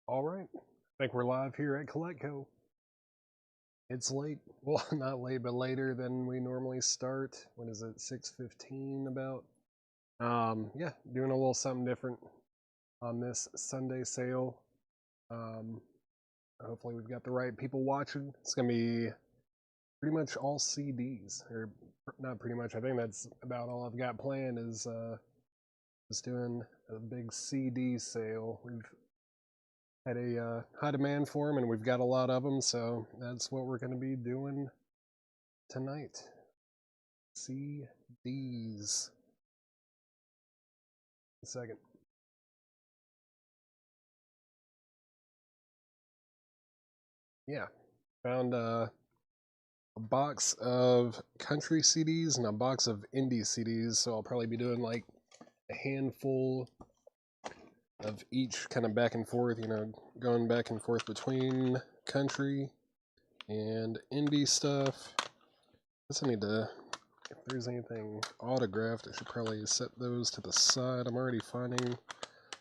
All right. I think we're live here at CollectCo. It's late. Well, not late, but later than we normally start. What is it, 6:15 about? Yeah, doing a little something different on this Sunday sale. Um, Hopefully we've got the right people watching. It's going to be pretty much all CDs. Or not pretty much. I think that's about all I've got planned is just doing a big CD sale. We've had a high demand for them, and we've got a lot of them, so that's what we're going to be doing tonight. CDs. A second. Yeah, found a box of country CDs and a box of indie CDs, so I'll probably be doing like a handful of each, kind of back and forth, going back and forth between country and indie stuff. I guess I need to, if there's anything autographed, I should probably set those to the side. I'm already finding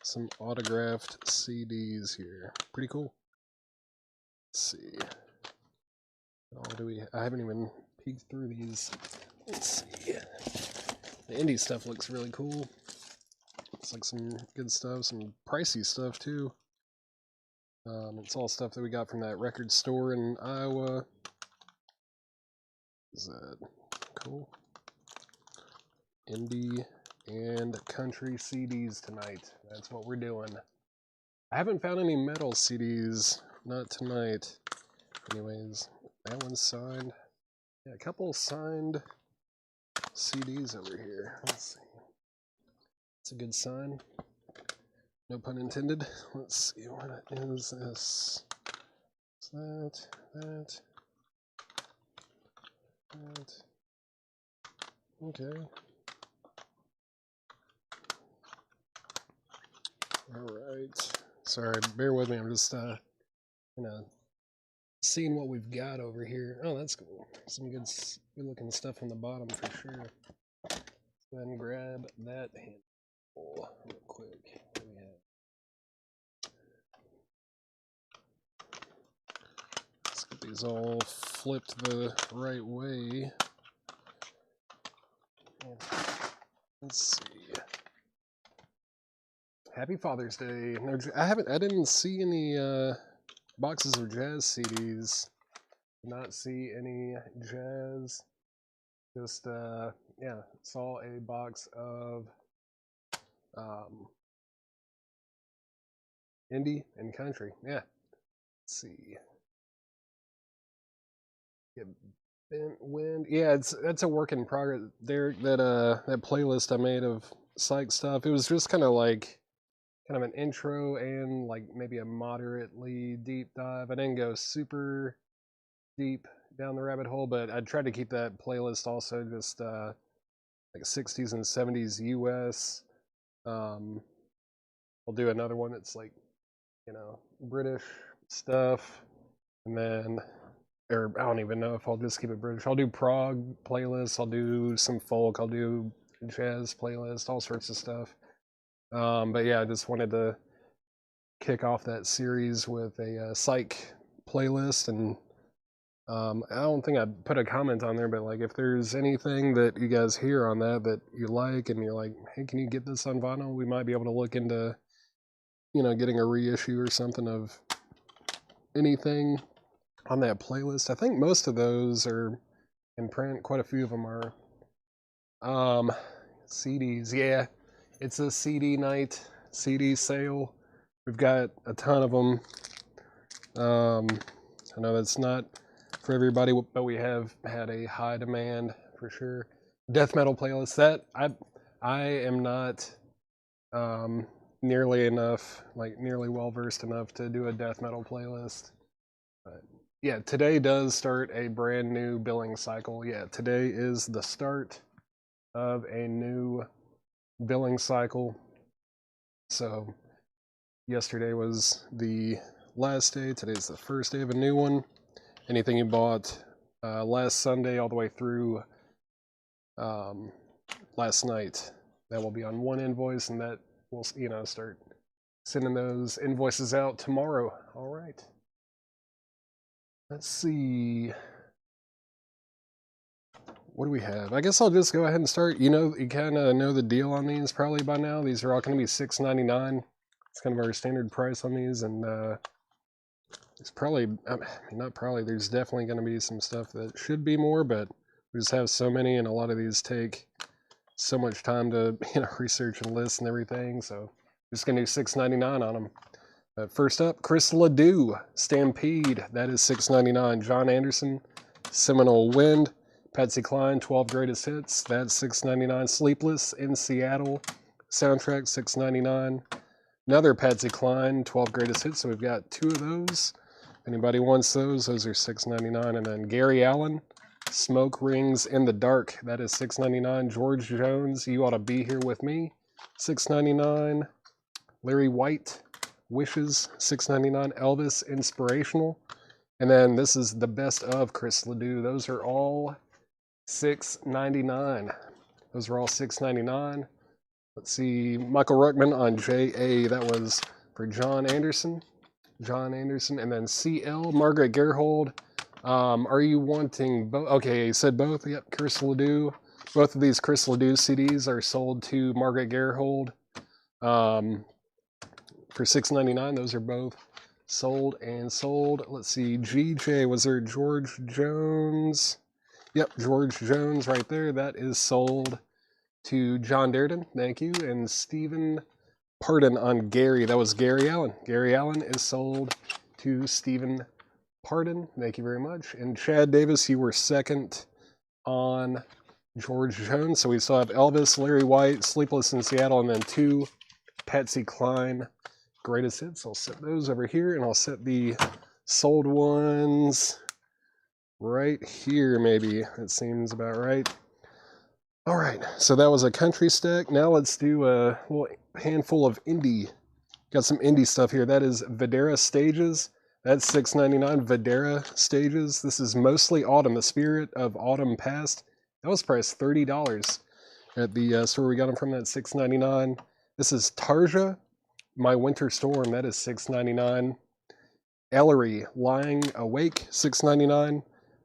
some autographed CDs here. Pretty cool. Let's see. What all do we? I haven't even peeked through these. Let's see. The indie stuff looks really cool. Looks like some good stuff, some pricey stuff too. It's all stuff that we got from that record store in Iowa. Is that cool? Indie and country CDs tonight. That's what we're doing. I haven't found any metal CDs, not tonight. Anyways, that one's signed. Yeah, a couple signed CDs over here. Let's see. It's a good sign. No pun intended. Let's see, what is this? Is that? Okay. Alright. Sorry, bear with me. I'm just, seeing what we've got over here. Oh, that's cool. Some good looking stuff on the bottom for sure. Let's go ahead and grab that handful real quick. Let's get these all flipped the right way. Let's see. Happy Father's Day. I didn't see any boxes of jazz CDs. Did not see any jazz. Just yeah, saw a box of indie and country. Yeah. Let's see. Get Bent Wind. Yeah, that's a work in progress. There, that playlist I made of psych stuff. It was just kind of an intro and like maybe a moderately deep dive. I didn't go super deep down the rabbit hole, but I tried to keep that playlist also just like 60s and 70s US. I'll do another one that's like, British stuff, and then, or I don't even know if I'll just keep it British. I'll do prog playlists, I'll do some folk, I'll do jazz playlist, all sorts of stuff. But yeah, I just wanted to kick off that series with a psych playlist, and I don't think I put a comment on there, but like if there's anything that you guys hear on that you like, and you're like, hey, can you get this on vinyl? We might be able to look into, getting a reissue or something of anything on that playlist. I think most of those are in print. Quite a few of them are. CDs, yeah. It's a CD night, CD sale. We've got a ton of them. I know that's not for everybody, but we have had a high demand for sure. Death metal playlist. That I am not nearly well versed enough to do a death metal playlist. But yeah, today does start a brand new billing cycle. Yeah, today is the start of a new billing cycle. So yesterday was the last day. Today's the first day of a new one. Anything you bought last Sunday all the way through last night, that will be on one invoice, and that will start Sending those invoices out tomorrow. All right. Let's see. What do we have? I guess I'll just go ahead and start. You know, you kind of know the deal on these probably by now. These are all going to be $6.99. It's kind of our standard price on these, and it's probably, not probably, there's definitely going to be some stuff that should be more, but we just have so many, and a lot of these take so much time to, research and list and everything, so I'm just going to do $6.99 on them. First up, Chris Ledoux, Stampede, that is $6.99. John Anderson, Seminole Wind. Patsy Cline, 12 Greatest Hits, that's $6.99. Sleepless in Seattle, soundtrack, $6.99. Another Patsy Cline, 12 Greatest Hits, so we've got 2 of those. If anybody wants those are $6.99. And then Gary Allan, Smoke Rings in the Dark, that is $6.99. George Jones, You Ought to Be Here With Me, $6.99. Larry White, Wishes, $6.99. Elvis, Inspirational. And then this is the best of Chris Ledoux. Those are all $6.99. Those are all $6.99. Let's see, Michael Ruckman on JA. That was for John Anderson. John Anderson. And then CL, Margaret Gerhold. Are you wanting both? Okay, he said both. Yep, Chris Ledoux. Both of these Chris Ledoux CDs are sold to Margaret Gerhold for $6.99. Those are both sold and sold. Let's see, GJ, was there George Jones? Yep, George Jones right there. That is sold to John Darden. Thank you. And Stephen Pardon on Gary. That was Gary Allan. Gary Allan is sold to Stephen Pardon. Thank you very much. And Chad Davis, you were second on George Jones. So we still have Elvis, Larry White, Sleepless in Seattle, and then 2 Patsy Cline Greatest Hits. I'll set those over here, and I'll set the sold ones right here, maybe. It seems about right. All right, so that was a country stack. Now let's do a little handful of indie. Got some indie stuff here. That is Videra Stages. That's $6.99. Videra Stages. This is Mostly Autumn, The Spirit of Autumn Past. That was priced $30 at the store we got them from. That's $6.99. This is Tarja, My Winter Storm. That is $6.99. Ellery, Lying Awake, $6.99.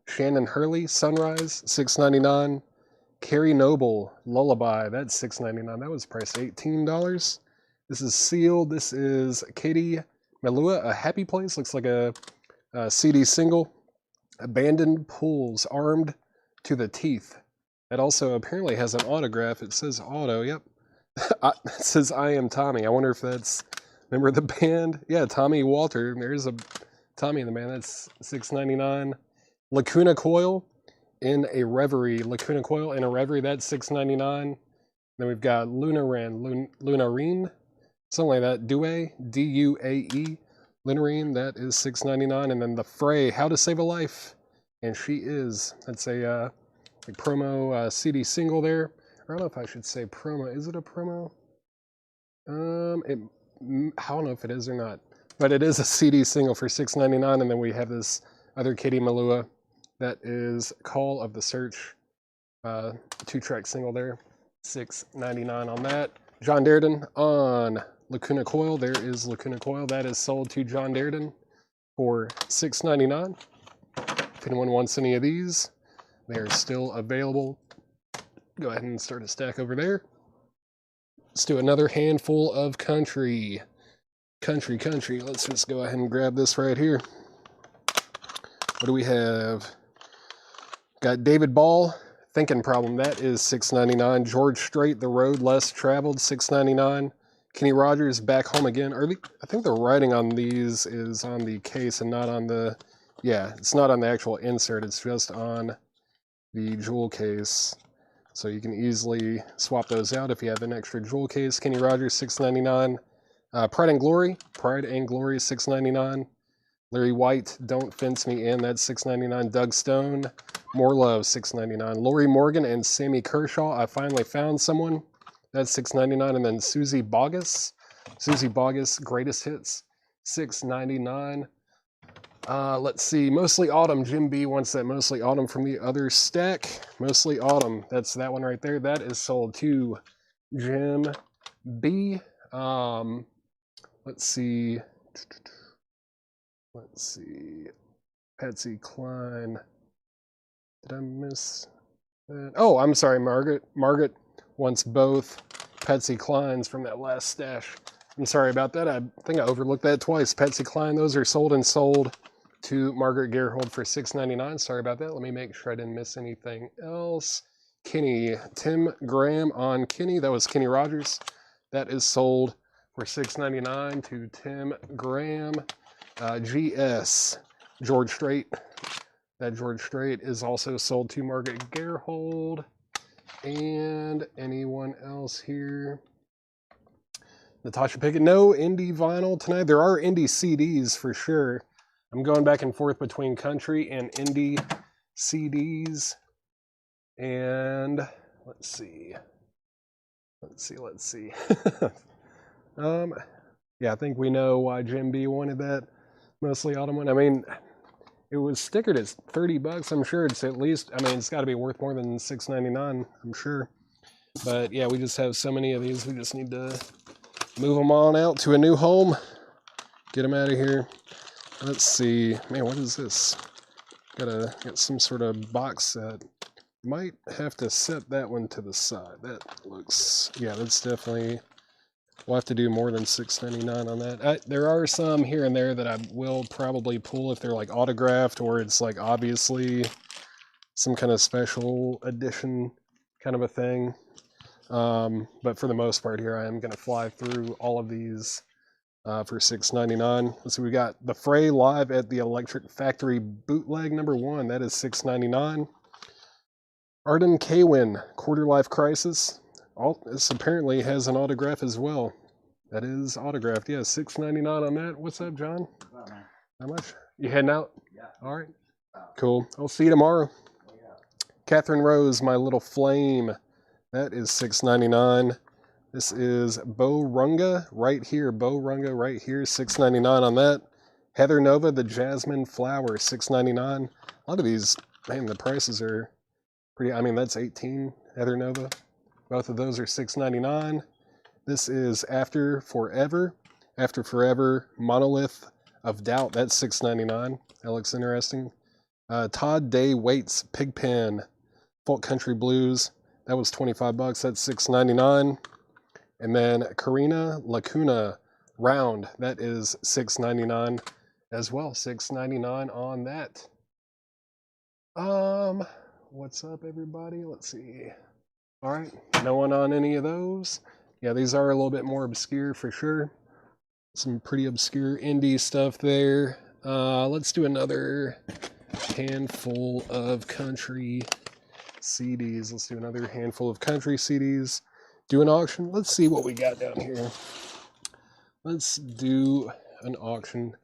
Shannon Hurley, Sunrise, $6.99. Carrie Noble, Lullaby, that's $6.99. That was priced $18. This is Sealed. This is Katie Melua, A Happy Place. Looks like a CD single. Abandoned Pools, Armed to the Teeth. That also apparently has an autograph. It says auto, yep. It says I Am Tommy. I wonder if that's, remember the band? Yeah, Tommy Walter. There's a Tommy in the band. That's $6.99. Lacuna Coil, In a Reverie. Lacuna Coil, In a Reverie, that's $6.99. Then we've got Lunarine, something like that. Due, D-U-A-E. Lunarine, that is $6.99. And then The Fray, How to Save a Life. And She Is. That's a promo CD single there. I don't know if I should say promo. Is it a promo? I don't know if it is or not. But it is a CD single for $6.99. And then we have this other Katie Melua. That is Call of the Search, 2-track single there, $6.99 on that. John Darden on Lacuna Coil. There is Lacuna Coil. That is sold to John Darden for $6.99. If anyone wants any of these, they are still available. Go ahead and start a stack over there. Let's do another handful of country. Country. Let's just go ahead and grab this right here. What do we have? Got David Ball, Thinking Problem. That is $6.99. George Strait, The Road Less Traveled, $6.99. Kenny Rogers, Back Home Again. I think the writing on these is on the case and not on the, yeah, it's not on the actual insert. It's just on the jewel case. So you can easily swap those out if you have an extra jewel case. Kenny Rogers, $6.99. Pride and Glory, $6.99. Larry White, Don't Fence Me In, that's $6.99. Doug Stone, More Love, $6.99. Lori Morgan and Sammy Kershaw, I Finally Found Someone, that's $6.99. And then Susie Boggess, Greatest Hits, $6.99. Let's see, Mostly Autumn. Jim B wants that Mostly Autumn from the other stack. Mostly Autumn, that's that one right there. That is sold to Jim B. Let's see. Let's see. Patsy Cline. Did I miss that? Oh, I'm sorry, Margaret. Margaret wants both Patsy Clines from that last stash. I'm sorry about that. I think I overlooked that twice. Patsy Cline, those are sold and sold to Margaret Gerhold for $6.99. Sorry about that. Let me make sure I didn't miss anything else. Kenny, Tim Graham on Kenny. That was Kenny Rogers. That is sold for $6.99 to Tim Graham. GS, George Strait. That George Strait is also sold to Margaret Gerhold. And anyone else here? Natasha Pickett. No indie vinyl tonight. There are indie CDs for sure. I'm going back and forth between country and indie CDs. And let's see. Yeah, I think we know why Jim B wanted that mostly autumn one. I mean, it was stickered at $30. I'm sure it's at least, I mean, it's got to be worth more than $6.99, I'm sure. But yeah, we just have so many of these. We just need to move them on out to a new home. Get them out of here. Let's see. Man, what is this? Gotta get some sort of box set. Might have to set that one to the side. That looks, yeah, that's definitely, we'll have to do more than $6.99 on that. There are some here and there that I will probably pull if they're like autographed or it's like obviously some kind of special edition kind of a thing. But for the most part here, I am going to fly through all of these for $6.99. Let's see, we got The Fray live at the Electric Factory bootleg #1. That is $6.99. Arden Kawin, Quarter Life Crisis. This apparently has an autograph as well. That is autographed. Yeah, $6.99 on that. What's up, John? How much? You heading out? Yeah. All right. Cool. I'll see you tomorrow. Yeah. Catherine Rose, My Little Flame. That is $6.99. This is Bo Runga right here. Bo Runga right here. $6.99 on that. Heather Nova, The Jasmine Flower. $6.99. A lot of these, man, the prices are pretty. I mean, that's $18. Heather Nova. Both of those are $6.99. This is After Forever. After Forever, Monolith of Doubt. That's $6.99. That looks interesting. Todd Day Waits, Pigpen, Folk Country Blues. That was $25. That's $6.99. And then Karina Lacuna, Round. That is $6.99 as well. $6.99 on that. What's up, everybody? Let's see. All right, no one on any of those. Yeah, these are a little bit more obscure for sure. Some pretty obscure indie stuff there. Let's do another handful of country CDs. Let's do another handful of country CDs. Do an auction. Let's see what we got down here. Let's do an auction.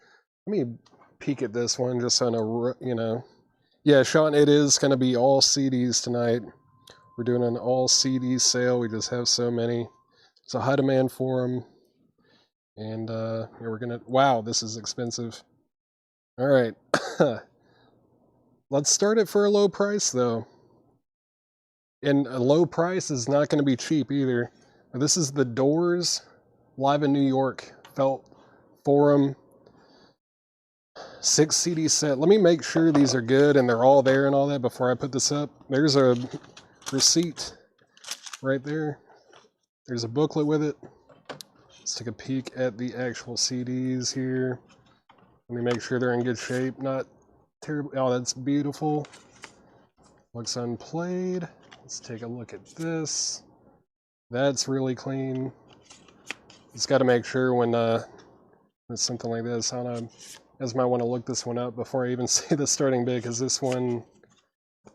Let me peek at this one just on a, you know. Yeah, Sean, it is going to be all CDs tonight. We're doing an all CD sale. We just have so many. It's a high demand for them. And yeah, we're going to, wow, this is expensive. All right. Let's start it for a low price, though. And a low price is not going to be cheap either. This is The Doors, live in New York, Felt Forum, 6 CD set. Let me make sure these are good and they're all there and all that before I put this up. There's a receipt right there. There's a booklet with it. Let's take a peek at the actual CDs here. Let me make sure they're in good shape. Not terrible. Oh, that's beautiful. Looks unplayed. Let's take a look at this. That's really clean. Just got to make sure when it's something like this. I don't know. I just might want to look this one up before I even say the starting bid, because this one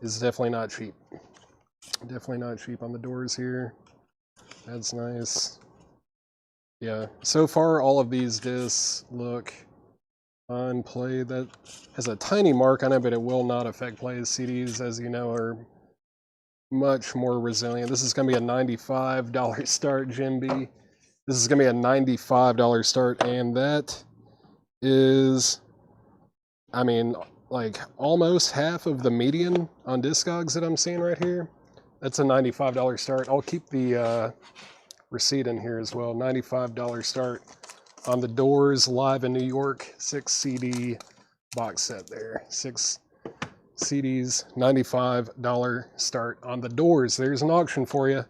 is definitely not cheap. Definitely not cheap on the Doors here. That's nice. Yeah, so far all of these discs look unplayed. That has a tiny mark on it, but it will not affect play. CDs, as you know, are much more resilient. This is going to be a $95 start, Jim B. This is going to be a $95 start, and that is, I mean, like almost half of the median on Discogs that I'm seeing right here. That's a $95 start. I'll keep the receipt in here as well. $95 start on the Doors live in New York, 6 CD box set there. 6 CDs, $95 start on the Doors. There's an auction for you.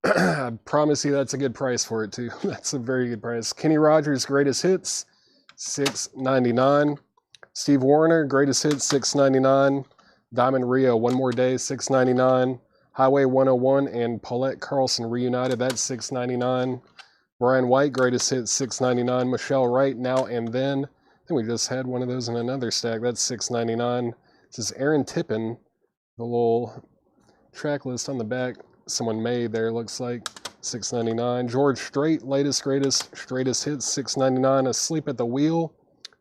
I promise you that's a good price for it too. That's a very good price. Kenny Rogers Greatest Hits, $6.99. Steve Wariner Greatest Hits, $6.99. Diamond Rio One More Day, $6.99. Highway 101 and Paulette Carlson Reunited, that's $6.99. Brian White Greatest Hits, $6.99. Michelle Wright Now and Then, I think we just had one of those in another stack, that's $6.99. This is Aaron Tippin, the little track list on the back someone made there, looks like, $6.99. George Strait Latest Greatest Straightest Hits, $6.99. Asleep at the Wheel,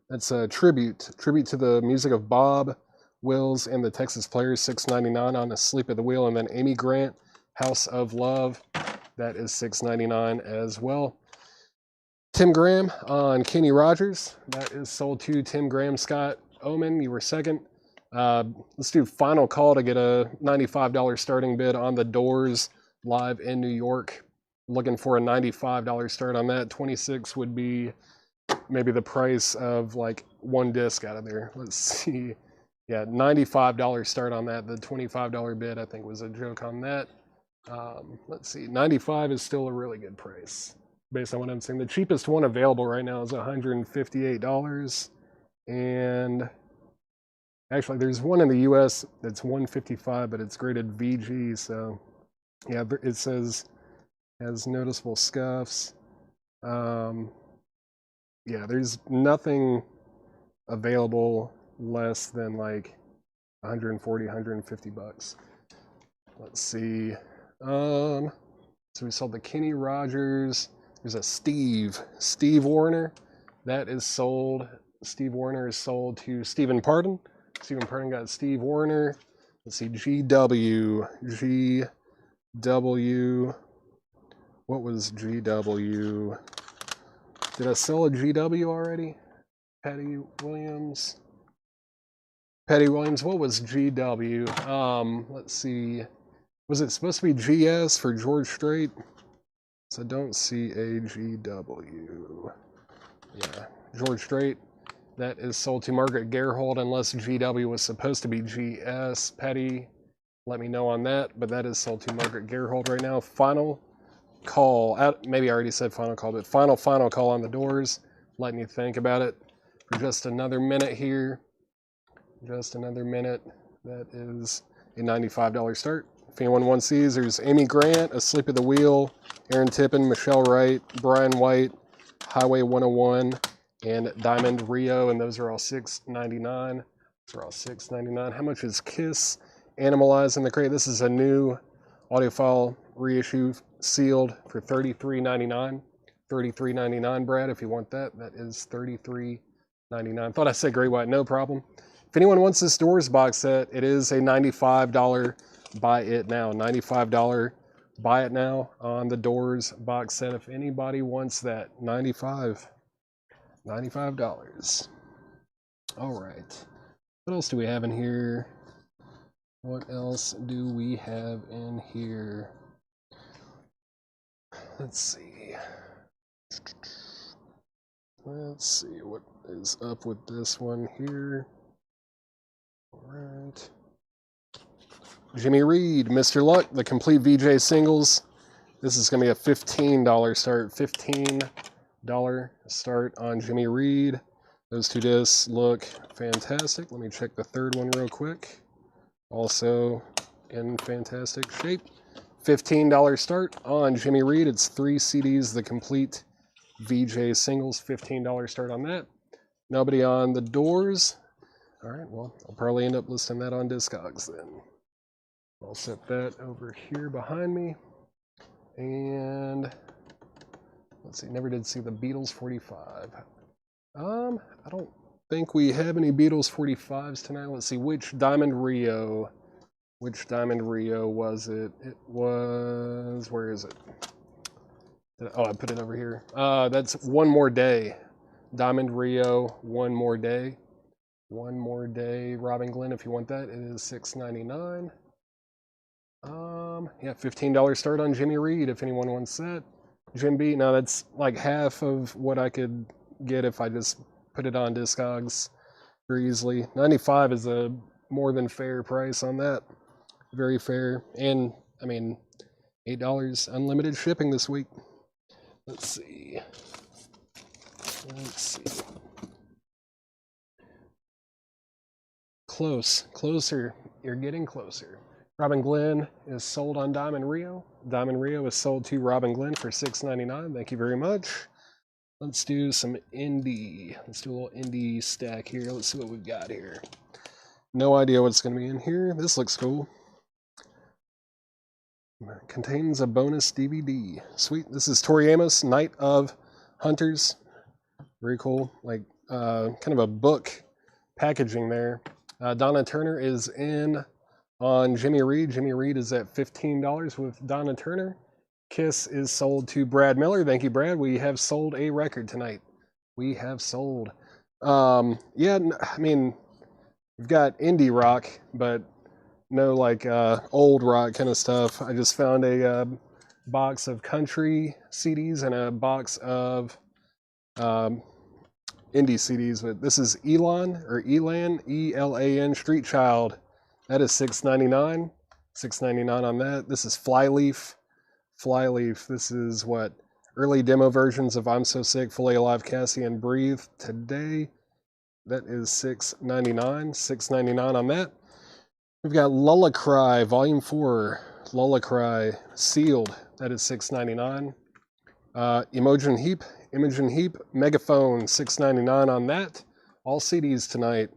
that's a tribute to the music of Bob Wills and the Texas Players, $6.99 on Asleep at the Wheel. And then Amy Grant House of Love, that is $6.99 as well. Tim Graham on Kenny Rogers, that is sold to Tim Graham. Scott Oman, you were second. Let's do final call to get a $95 starting bid on the Doors live in New York. Looking for a $95 start on that. 26 would be maybe the price of like one disc out of there. Let's see. Yeah, $95 start on that. The $25 bid, I think, was a joke on that. Let's see. 95 is still a really good price based on what I'm seeing. The cheapest one available right now is $158. And actually, there's one in the US that's $155, but it's graded VG. So, yeah, it says has noticeable scuffs. Yeah, there's nothing available less than like 140, 150 bucks. Let's see. So we sold the Kenny Rogers. There's a Steve Wariner. That is sold. Steve Wariner is sold to Stephen Pardon. Stephen Pardon got Steve Wariner. Let's see, GW. What was GW? Did I sell a GW already? Patty Williams, what was GW? Let's see. Was it supposed to be GS for George Strait? So I don't see a GW. Yeah, George Strait. That is sold to Margaret Gerhold unless GW was supposed to be GS. Patty, let me know on that. But that is sold to Margaret Gerhold right now. Final call. Maybe I already said final call, but final call on the Doors. Letting you think about it for just another minute here. Just another minute. That is a $95 start. If anyone wants these, there's Amy Grant, Asleep at the Wheel, Aaron Tippin, Michelle Wright, Brian White, Highway 101, and Diamond Rio, and those are all $6.99. Those are all $6.99. How much is Kiss Animalize in the Crate? This is a new audiophile reissue, sealed for $33.99. $33.99, Brad, if you want that. That is $33.99. Thought I said Great White, no problem. If anyone wants this Doors box set, it is a $95 buy it now. $95 buy it now on the Doors box set. If anybody wants that, $95. All right. What else do we have in here? What else do we have in here? Let's see. Let's see what is up with this one here. All right. Jimmy Reed, Mr. Luck, the complete VJ singles. This is going to be a $15 start. $15 start on Jimmy Reed. Those two discs look fantastic. Let me check the third one real quick. Also in fantastic shape. $15 start on Jimmy Reed. It's 3 CDs, the complete VJ singles. $15 start on that. Nobody on the Doors. All right, well, I'll probably end up listing that on Discogs then. I'll set that over here behind me. And let's see, never did see the Beatles 45. I don't think we have any Beatles 45s tonight. Let's see, which Diamond Rio was it? It was, where is it? Oh, I put it over here. That's One More Day. Diamond Rio, One More Day. One More Day, Robin Glenn, if you want that, it is $6.99. Yeah, $15 start on Jimmy Reed if anyone wants that. Jim B. Now that's like half of what I could get if I just put it on Discogs very easily. 95 is a more than fair price on that. Very fair. And I mean, $8 unlimited shipping this week. Let's see. Closer. You're getting closer. Robin Glenn is sold on Diamond Rio. Diamond Rio is sold to Robin Glenn for $6.99. Thank you very much. Let's do some indie. Let's do a little indie stack here. Let's see what we've got here. No idea what's going to be in here. This looks cool. Contains a bonus DVD. Sweet. This is Tori Amos, Night of Hunters. Very cool. Like kind of a book packaging there. Donna Turner is in on Jimmy Reed. Jimmy Reed is at $15 with Donna Turner. Kiss is sold to Brad Miller. Thank you, Brad. We have sold a record tonight. We have sold. Yeah, I mean, we've got indie rock, but no like old rock kind of stuff. I just found a box of country CDs and a box of indie CDs. But this is Elan, E-L-A-N, Street Child. That is $6.99. $6.99 on that. This is Flyleaf. This is what? Early demo versions of I'm So Sick, Fully Alive, Cassie, and Breathe Today. That is $6.99. $6.99 on that. We've got Lullacry, Volume 4. Lullacry, sealed. That is $6.99. Imogen Heap, Megaphone, $6.99 on that. All CDs tonight.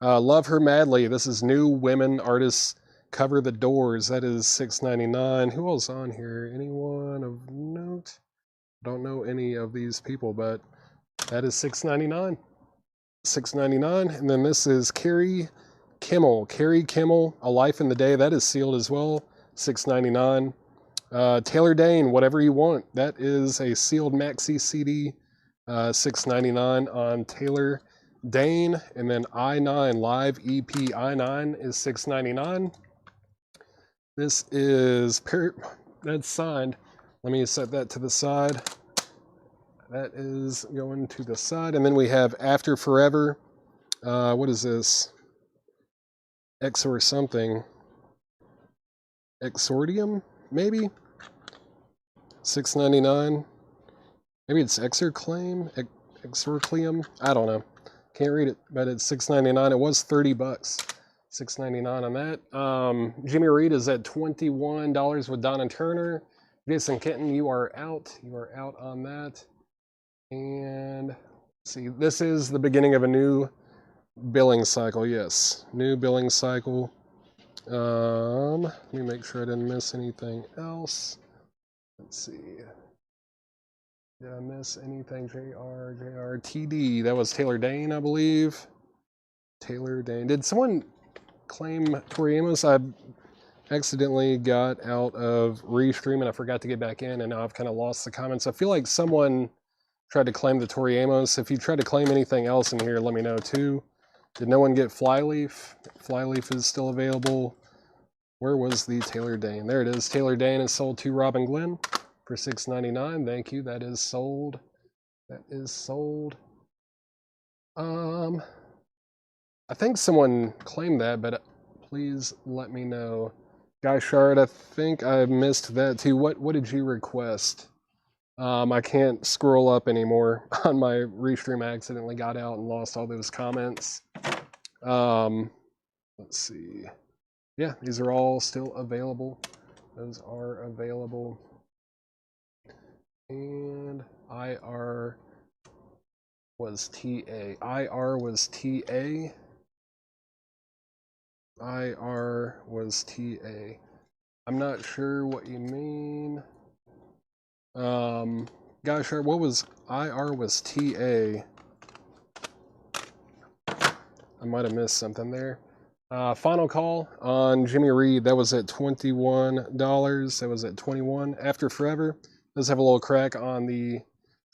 Love Her Madly. This is New Women Artists Cover the Doors. That is $6.99. Who else on here? Anyone of note? Don't know any of these people, but that is $6.99. $6.99. And then this is Carrie Kimmel, A Life in the Day. That is sealed as well. $6.99. Taylor Dane, Whatever You Want. That is a sealed maxi CD. $6.99 on Taylor Dane. And then I9 Live EP I9 is $6.99. This is that's signed. Let me set that to the side. That is going to the side. And then we have After Forever. What is this? X or something. Exordium, maybe? $6.99. Maybe it's Exorclaim? Exorclium? I don't know. Can't read it, but it's $6.99. It was $30. $6.99 on that. Jimmy Reed is at $21 with Donna Turner. Jason Kenton, you are out. You are out on that. And let's see, this is the beginning of a new billing cycle. Yes, new billing cycle. Let me make sure I didn't miss anything else. Let's see. Did I miss anything? JRTD. That was Taylor Dane, I believe. Taylor Dane. Did someone claim Tori Amos? I accidentally got out of Restream and I forgot to get back in, and now I've kind of lost the comments. I feel like someone tried to claim the Tori Amos. If you tried to claim anything else in here, let me know too. Did no one get Flyleaf? Flyleaf is still available. Where was the Taylor Dane? There it is. Taylor Dane is sold to Robin Glenn for $6.99. Thank you. That is sold. That is sold. I think someone claimed that, but please let me know. Guy Shard, I think I missed that too. What did you request? I can't scroll up anymore on my Restream. I accidentally got out and lost all those comments. Let's see. Yeah, these are all still available. Those are available. And IR was TA. IR was TA. IR was TA. I'm not sure what you mean. Gosh, what was IR was TA? I might have missed something there. Final call on Jimmy Reed. That was at $21. That was at $21. After Forever does have a little crack on the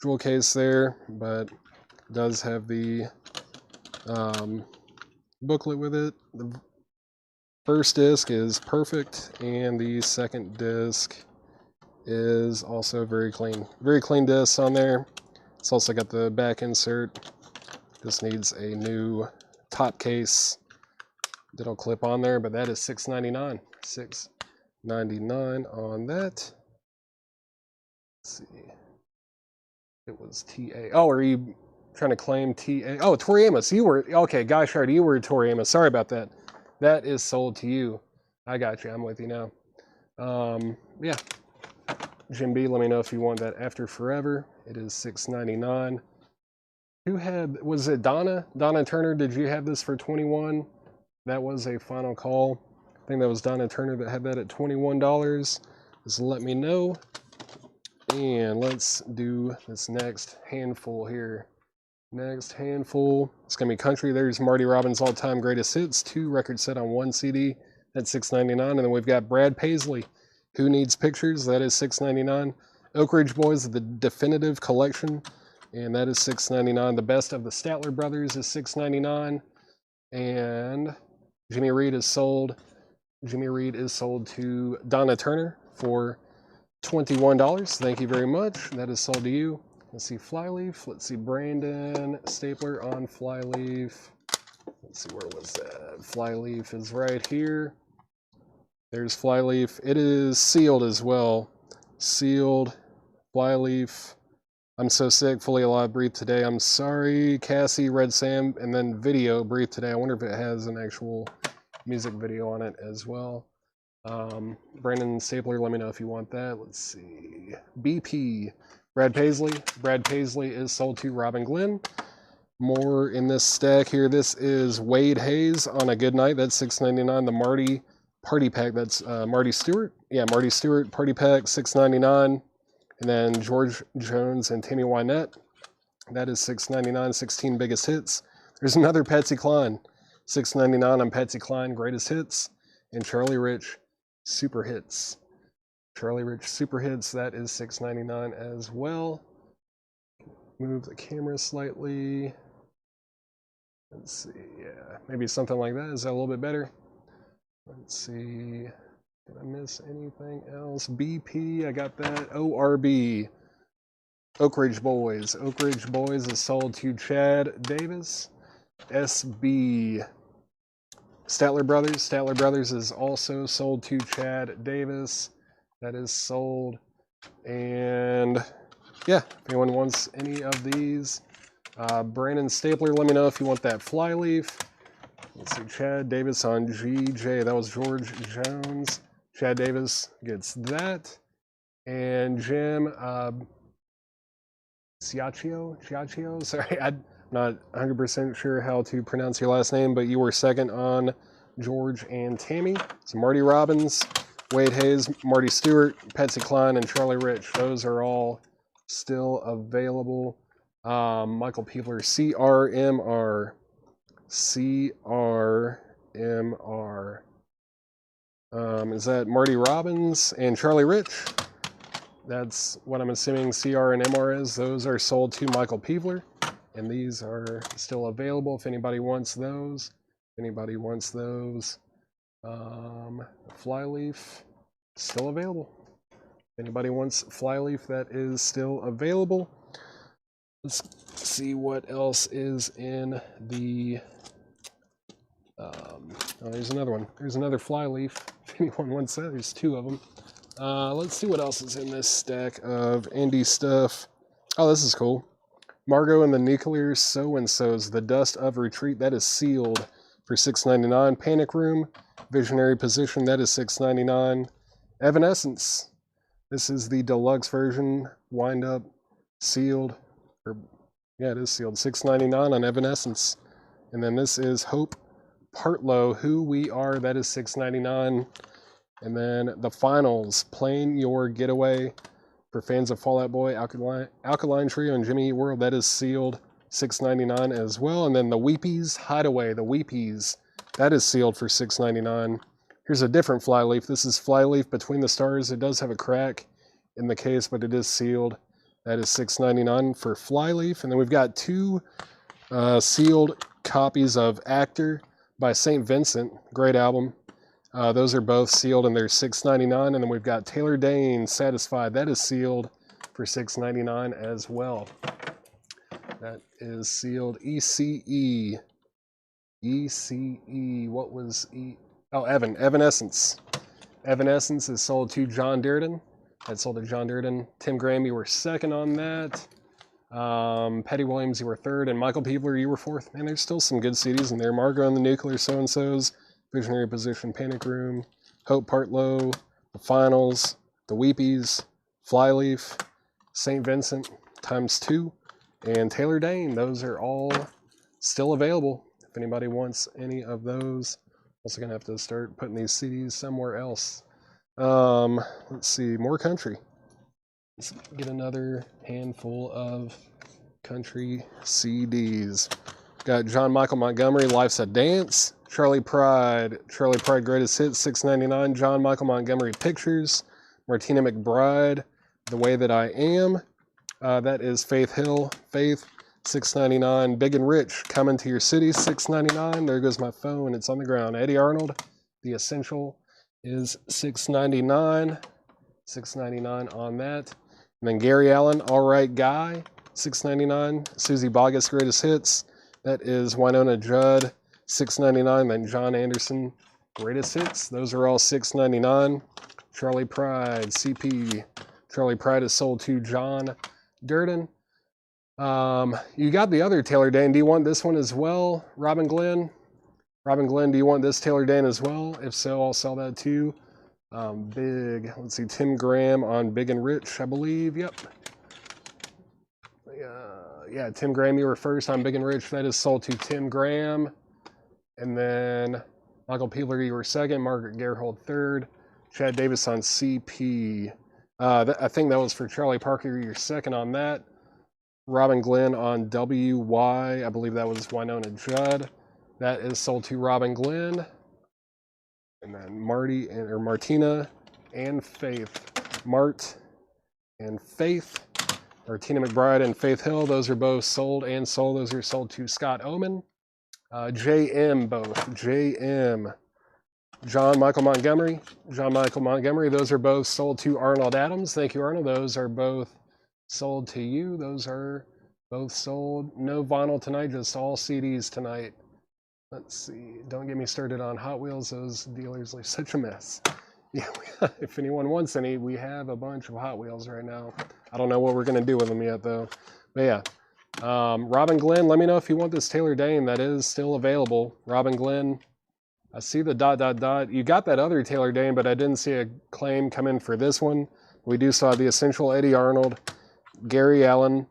jewel case there, but does have the booklet with it. The first disc is perfect, and the second disc is also very clean disc on there. It's also got the back insert. Just needs a new top case that'll clip on there, but that is $6.99. $6.99 on that. Let's see. It was TA. Oh, are you trying to claim TA? Oh, Tori Amos. You were, okay, Guy Shard, you were Tori Amos. Sorry about that. That is sold to you. I got you. I'm with you now. Yeah. Jim B, let me know if you want that After Forever. It is $6.99. Who had, was it Donna? Donna Turner, did you have this for 21? That was a final call. I think that was Donna Turner that had that at $21. Just let me know. And let's do this next handful here. Next handful. It's going to be country. There's Marty Robbins' all-time greatest hits. 2 records set on 1 CD. That's $6.99. And then we've got Brad Paisley. Who Needs Pictures? That is $6.99. Oak Ridge Boys, the definitive collection. And that is $6.99. The Best of the Statler Brothers is $6.99. And Jimmy Reed is sold. Jimmy Reed is sold to Donna Turner for $21. Thank you very much. That is sold to you. Let's see Flyleaf. Let's see Brandon Stapler on Flyleaf. Let's see, where was that? Flyleaf is right here. There's Flyleaf. It is sealed as well. Sealed. Flyleaf. I'm so sick. Fully Alive. Breathe Today. I'm sorry. Cassie, Red Sam, and then video. Breathe Today. I wonder if it has an actual music video on it as well. Brandon Stapler, let me know if you want that. Let's see. BP. Brad Paisley. Brad Paisley is sold to Robin Glenn. More in this stack here. This is Wade Hayes on A Good Night. That's $6.99. The Marty Party Pack. That's Marty Stewart. Yeah, Marty Stewart Party Pack, $6.99. And then George Jones and Tammy Wynette. That is $6.99. 16 biggest hits. There's another Patsy Cline. $6.99 on Patsy Cline Greatest Hits. And Charlie Rich Super Hits. Charlie Rich Super Hits. That is $6.99 as well. Move the camera slightly. Let's see. Yeah, maybe something like that. Is that a little bit better? Let's see. Did I miss anything else? BP, I got that. ORB. Oak Ridge Boys. Oak Ridge Boys is sold to Chad Davis. SB. Statler Brothers. Statler Brothers is also sold to Chad Davis. That is sold. And yeah, if anyone wants any of these, Brandon Stapler, let me know if you want that Flyleaf. Let's see, Chad Davis on GJ. That was George Jones. Chad Davis gets that. And Jim Ciaccio, sorry, I'm not 100% sure how to pronounce your last name, but you were second on George and Tammy. So Marty Robbins, Wade Hayes, Marty Stewart, Patsy Cline, and Charlie Rich. Those are all still available. Michael Peebler, CRMR. Is that Marty Robbins and Charlie Rich? That's what I'm assuming CR and MR is. Those are sold to Michael Peebler, and these are still available if anybody wants those. If anybody wants those. Flyleaf, still available. If anybody wants Flyleaf, that is still available. Let's see what else is in the... oh, there's another one. There's another Flyleaf. If anyone wants that, there's 2 of them. Let's see what else is in this stack of indie stuff. Oh, this is cool. Margot and the Nuclear So-and-So's The Dust of Retreat. That is sealed for $6.99. Panic Room, Visionary Position. That is $6.99. Evanescence. This is the deluxe version. Wind Up, sealed. Yeah, it is sealed. $6.99 on Evanescence. And then this is Hope Partlow, Who We Are. That is $6.99. And then the finals, Plan Your Getaway for fans of Fall Out Boy, Alkaline Trio, and Jimmy Eat World. That is sealed, $6.99 as well. And then the Weepies Hideaway, the Weepies, that is sealed for $6.99. Here's a different Flyleaf. This is Flyleaf Between the Stars. It does have a crack in the case, but it is sealed. That is $6.99 for Flyleaf. And then we've got 2 sealed copies of Actor by St. Vincent. Great album. Those are both sealed and they're $6.99. And then we've got Taylor Dayne, Satisfied. That is sealed for $6.99 as well. That is sealed. ECE. ECE. What was E? Oh, Evanescence. Evanescence is sold to John Dearden. That sold to John Dearden. Tim Graham, you were second on that. Petty Williams, you were third. And Michael Peebler, you were fourth. Man, there's still some good CDs in there. Margot and the Nuclear So-and-So's. Visionary Position, Panic Room. Hope Partlow. The Finals. The Weepies. Flyleaf. St. Vincent ×2. And Taylor Dayne. Those are all still available. If anybody wants any of those. Also going to have to start putting these CDs somewhere else. Let's see, more country. Let's get another handful of country CDs. Got John Michael Montgomery, Life's a Dance. Charlie Pride Greatest Hits, $6.99. John Michael Montgomery Pictures. Martina McBride, The Way That I Am. That is Faith Hill, Faith, $6.99. Big and Rich, Coming to Your City, $6.99. There goes my phone, it's on the ground. Eddie Arnold, The Essential, is $6.99. $6.99 on that. And then Gary Allen, All Right Guy, $6.99. Susie Boggess, Greatest Hits. That is Winona Judd, $6.99. Then John Anderson, Greatest Hits. Those are all $6.99. Charlie Pride, CP. Charlie Pride is sold to John Dearden. You got the other Taylor Dayne. Do you want this one as well, Robin Glenn? Robin Glenn, do you want this Taylor Dayne as well? If so, I'll sell that too. Let's see, Tim Graham on Big and Rich, I believe. Yep. Yeah, Tim Graham, you were first on Big and Rich. That is sold to Tim Graham. And then Michael Peebler, you were second. Margaret Gerhold, third. Chad Davis on CP. I think that was for Charlie Parker. You're second on that. Robin Glenn on WY. I believe that was Winona Judd. That is sold to Robin Glenn. And then Martina and Faith. Mart and Faith. Martina McBride and Faith Hill. Those are both sold and sold. Those are sold to Scott Oman. JM both. JM. John Michael Montgomery. John Michael Montgomery. Those are both sold to Arnold Adams. Thank you, Arnold. Those are both sold to you. Those are both sold. No vinyl tonight, just all CDs tonight. Let's see. Don't get me started on Hot Wheels. Those dealers are such a mess. Yeah, if anyone wants any, we have a bunch of Hot Wheels right now. I don't know what we're going to do with them yet, though. But yeah. Robin Glenn, let me know if you want this Taylor Dayne. That is still available. Robin Glenn. I see the ... You got that other Taylor Dayne, but I didn't see a claim come in for this one. We do saw the Essential, Eddie Arnold, Gary Allen,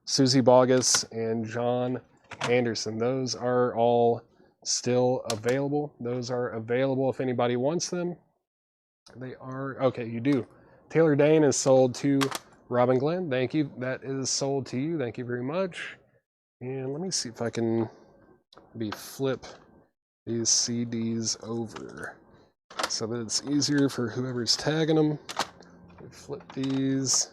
Susie Boggess, and John Anderson. Those are all still available. Those are available if anybody wants them. They are, okay, you do. Taylor Dayne is sold to Robin Glenn. Thank you. That is sold to you. Thank you very much. And let me see if I can maybe flip these CDs over so that it's easier for whoever's tagging them. Flip these.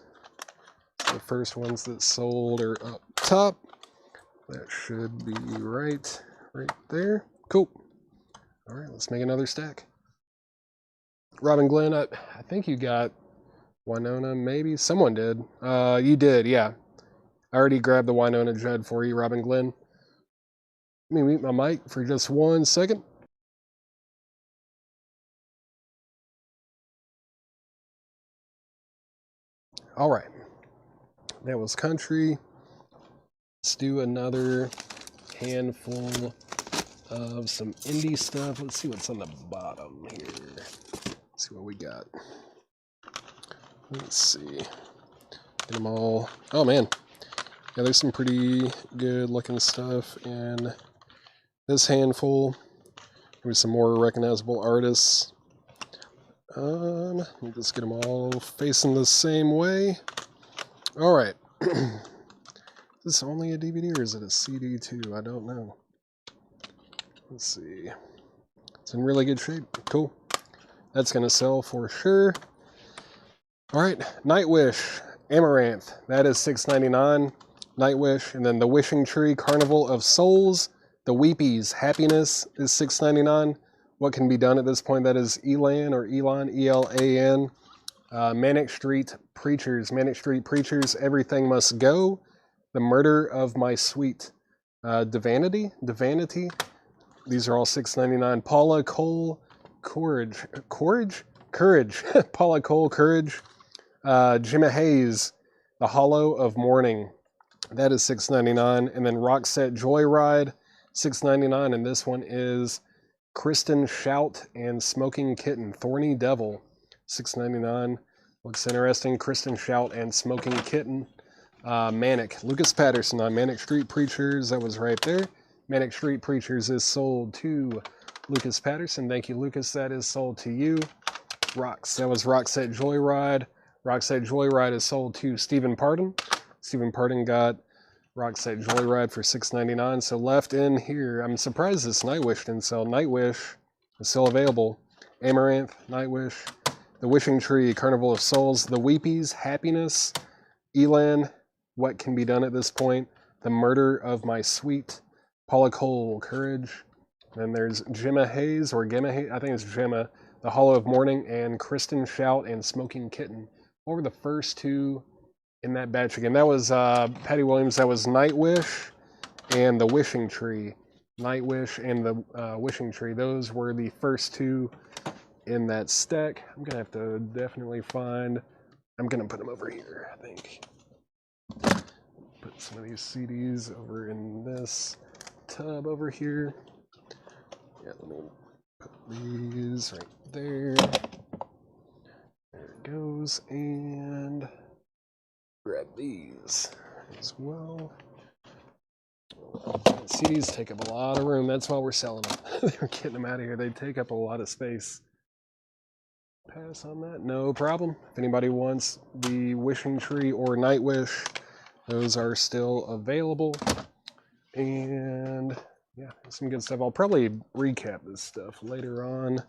The first ones that sold are up top. That should be right there. Cool. All right, let's make another stack. Robin Glenn, I think you got Winona, maybe? Someone did. You did, yeah. I already grabbed the Winona Judd for you, Robin Glenn. Let me mute my mic for just 1 second. All right. That was country. Let's do another handful of some indie stuff. Let's see what's on the bottom here. Let's see what we got. Let's see. Get them all. Oh, man. Yeah, there's some pretty good looking stuff in this handful. Maybe some more recognizable artists. Let me just get them all facing the same way. All right. Is this only a DVD or is it a CD too? I don't know. Let's see. It's in really good shape. Cool. That's going to sell for sure. All right. Nightwish Amaranth. That is $6.99. Nightwish. And then the Wishing Tree Carnival of Souls. The Weepies Happiness is $6.99. What Can Be Done at this point. That is Elan or Elon, E-L-A-N. Manic Street Preachers, Everything Must Go. The Murder of My Sweet. Divanity. These are all $6.99. Paula Cole, Courage. Paula Cole, Courage. Jimmy Hayes, The Hollow of Morning. That is $6.99. And then Roxette Joyride, $6.99. And this one is Kristen Shout and Smoking Kitten, Thorny Devil, $6.99. Looks interesting. Kristen Shout and Smoking Kitten. Manic, Lucas Patterson on Manic Street Preachers. That was right there. Manic Street Preachers is sold to Lucas Patterson. Thank you, Lucas. That is sold to you. Rocks. That was Roxette Joyride. Roxette Joyride is sold to Stephen Pardon. Stephen Pardon got Roxette Joyride for $6.99. So left in here, I'm surprised this Nightwish didn't sell. Nightwish is still available. Amaranth, Nightwish. The Wishing Tree, Carnival of Souls. The Weepies, Happiness. Elan, What Can Be Done at this point. The Murder of My Sweet. Paula Cole, Courage. Then there's Gemma Hayes, or Gemma Hayes, I think it's Gemma. The Hollow of Morning, and Kristen Shout and Smoking Kitten. What were the first two in that batch again? That was Patty Williams. That was Nightwish and The Wishing Tree. Nightwish and The Wishing Tree. Those were the first two in that stack. I'm going to have to definitely find... I'm going to put them over here, I think. Put some of these CDs over in this tub over here. Yeah, let me put these right there. There it goes. And grab these as well. CDs take up a lot of room. That's why we're selling them. They're getting them out of here. They take up a lot of space. Pass on that. No problem. If anybody wants the Wishing Tree or Nightwish, those are still available. And yeah, some good stuff. I'll probably recap this stuff later on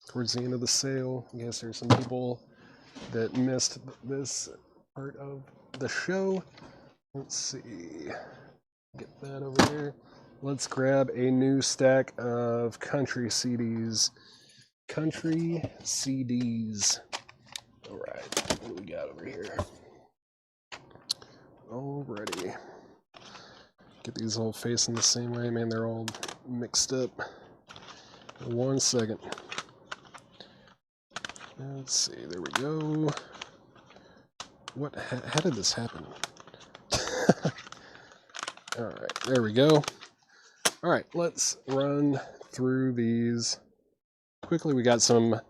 towards the end of the sale. I guess there's some people that missed this part of the show. Let's see. Get that over there. Let's grab a new stack of country CDs. Country CDs. All right, what do we got over here? Alrighty. Get these all facing the same way. Man, they're all mixed up. 1 second. Let's see, there we go. What, how did this happen? Alright, there we go. Alright, let's run through these quickly. We got some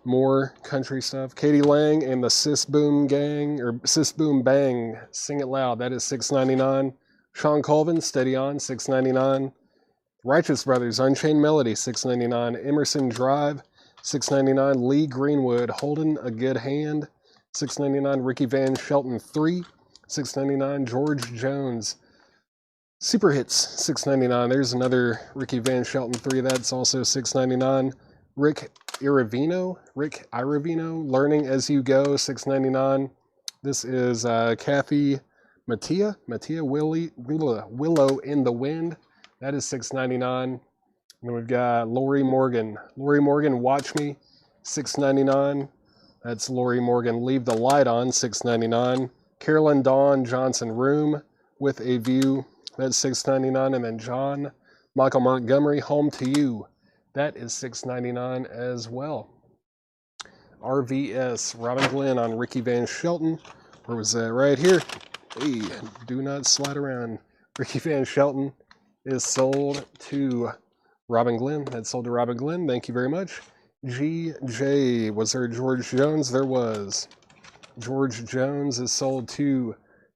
more country stuff. Katie Lang and the Sis Boom Gang, or Sis Boom Bang, Sing It Loud. That is $6.99. Sean Colvin, Steady On, $6.99. Righteous Brothers, Unchained Melody, $6.99. Emerson Drive, $6.99. Lee Greenwood, Holding a Good Hand, $6.99. Ricky Van Shelton 3, $6.99. George Jones, Super Hits, $6.99. There's another Ricky Van Shelton 3. That's also $6.99. Rick Iravino, Learning As You Go, $6.99. This is Kathy Mattia, Willow in the Wind. That is $6.99. And then we've got Lori Morgan, Watch Me, $6.99. That's Lori Morgan. Leave the Light On, $6.99. Carolyn Dawn Johnson, Room with a View. That's $6.99. And then John Michael Montgomery, Home to You. That is $6.99 as well. RVS, Robin Glenn on Ricky Van Shelton. Where was that? Right here. Hey, do not slide around. Ricky Van Shelton is sold to Robin Glenn. That's sold to Robin Glenn. Thank you very much. GJ, was there George Jones? There was. George Jones is sold to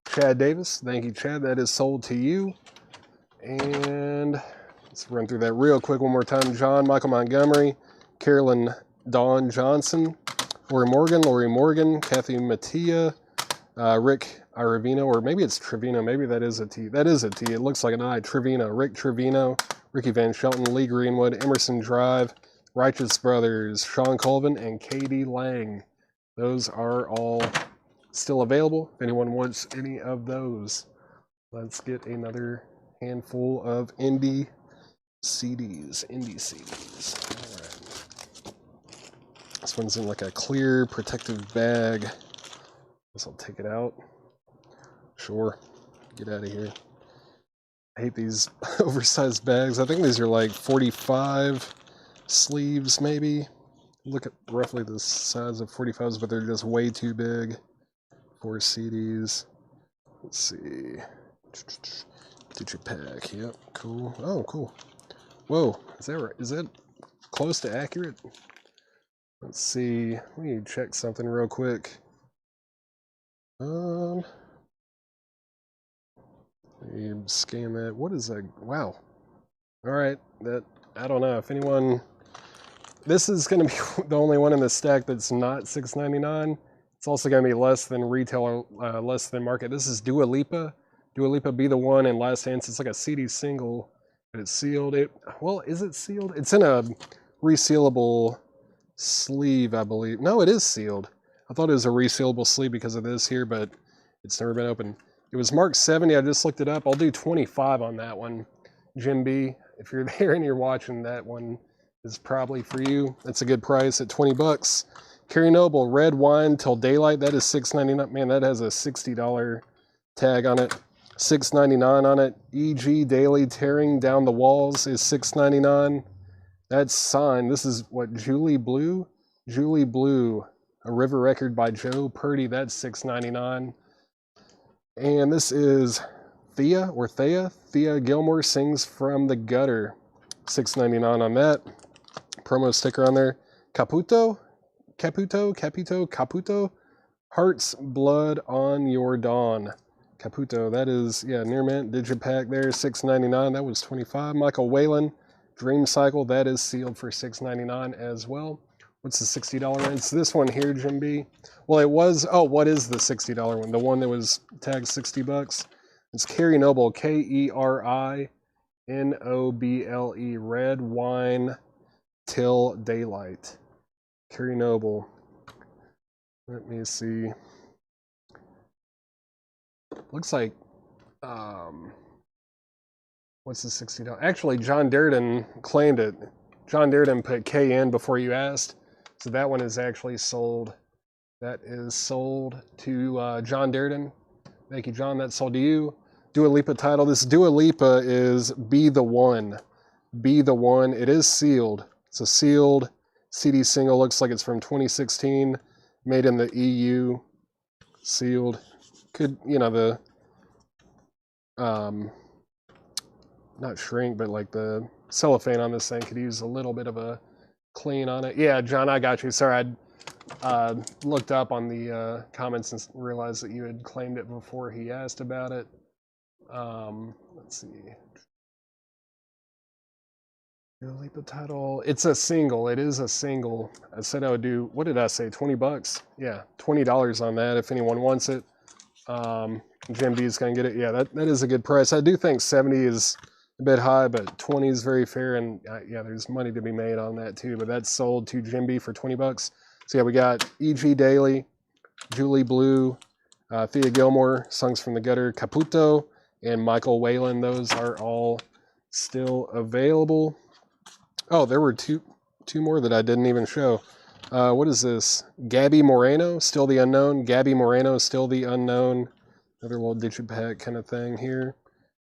Chad Davis. Thank you, Chad. That is sold to you. And let's run through that real quick one more time. John Michael Montgomery, Carolyn Dawn Johnson, Lori Morgan, Kathy Mattia, Rick Iravino, or maybe it's Trevino. Maybe that is a T. That is a T. It looks like an I. Trevino, Rick Trevino, Ricky Van Shelton, Lee Greenwood, Emerson Drive, Righteous Brothers, Sean Colvin, and Katie Lang. Those are all still available. If anyone wants any of those, let's get another handful of indie CDs. All right. This one's in like a clear protective bag. Guess I'll take it out. Sure. Get out of here. I hate these oversized bags. I think these are like 45 sleeves maybe. Look at roughly the size of 45s, but they're just way too big for CDs. Let's see. Digipack. Yep. Cool. Oh, cool. Whoa. Is that right? Is that close to accurate? Let's see. We need to check something real quick. Let me scan that. What is that? Wow. All right. That, I don't know if anyone. This is going to be the only one in the stack that's not $6.99. It's also going to be less than retail, less than market. This is Dua Lipa. Dua Lipa, Be the One, and Last Dance. It's like a CD single, but it's sealed. Well, is it sealed? It's in a resealable sleeve, I believe. No, it is sealed. I thought it was a resealable sleeve because of this here, but it's never been opened. It was marked 70. I just looked it up. I'll do 25 on that one. Jim B, if you're there and you're watching, that one is probably for you. That's a good price at 20 bucks. Carrie Noble, Red Wine Till Daylight. That is $6.99. Man, that has a $60 tag on it. $6.99 on it. E.G. Daily, Tearing Down the Walls is $6.99. That's signed. This is what, Julie Blue? Julie Blue, a River record by Joe Purdy. That's $6.99. And this is Thea Gilmore, Sings from the Gutter. $6.99 on that. Promo sticker on there. Caputo. Heart's Blood on Your Dawn. Caputo. That is, yeah, near mint. Digipack there, $6.99. That was $25. Michael Whalen, Dream Cycle. That is sealed for $6.99 as well. What's the $60 one? It's this one here, Jim B. Well, it was, oh, what is the $60 one? The one that was tagged 60 bucks? It's Carrie Noble, Kerinoble, Red Wine Till Daylight. Carrie Noble. Let me see. Looks like, what's the $60? Actually, John Dearden claimed it. John Dearden put K in before you asked. So that one is actually sold. That is sold to John Dearden. Thank you, John. That's sold to you. Dua Lipa title. This Dua Lipa is Be the One. Be the One. It is sealed. It's a sealed CD single. Looks like it's from 2016. Made in the EU. Sealed. Could, you know, the, not shrink, but like the cellophane on this thing could use a little bit of a clean on it. Yeah, John, I got you. Sorry, I looked up on the comments and realized that you had claimed it before he asked about it. Let's see. Dua Lipa title. It's a single. It is a single. I said I would do, what did I say, 20 bucks? Yeah, $20 on that if anyone wants it. Jim B is going to get it. Yeah, that is a good price. I do think 70 is a bit high, but 20 is very fair. And yeah, there's money to be made on that too. But that's sold to Jim B for 20 bucks. So yeah, we got E.G. Daily, Julie Blue, Thea Gilmore, Songs from the Gutter, Caputo, and Michael Whalen. Those are all still available. Oh, there were two more that I didn't even show. What is this? Gabby Moreno, Still the Unknown. Gabby Moreno, Still the Unknown. Another little digipack kind of thing here.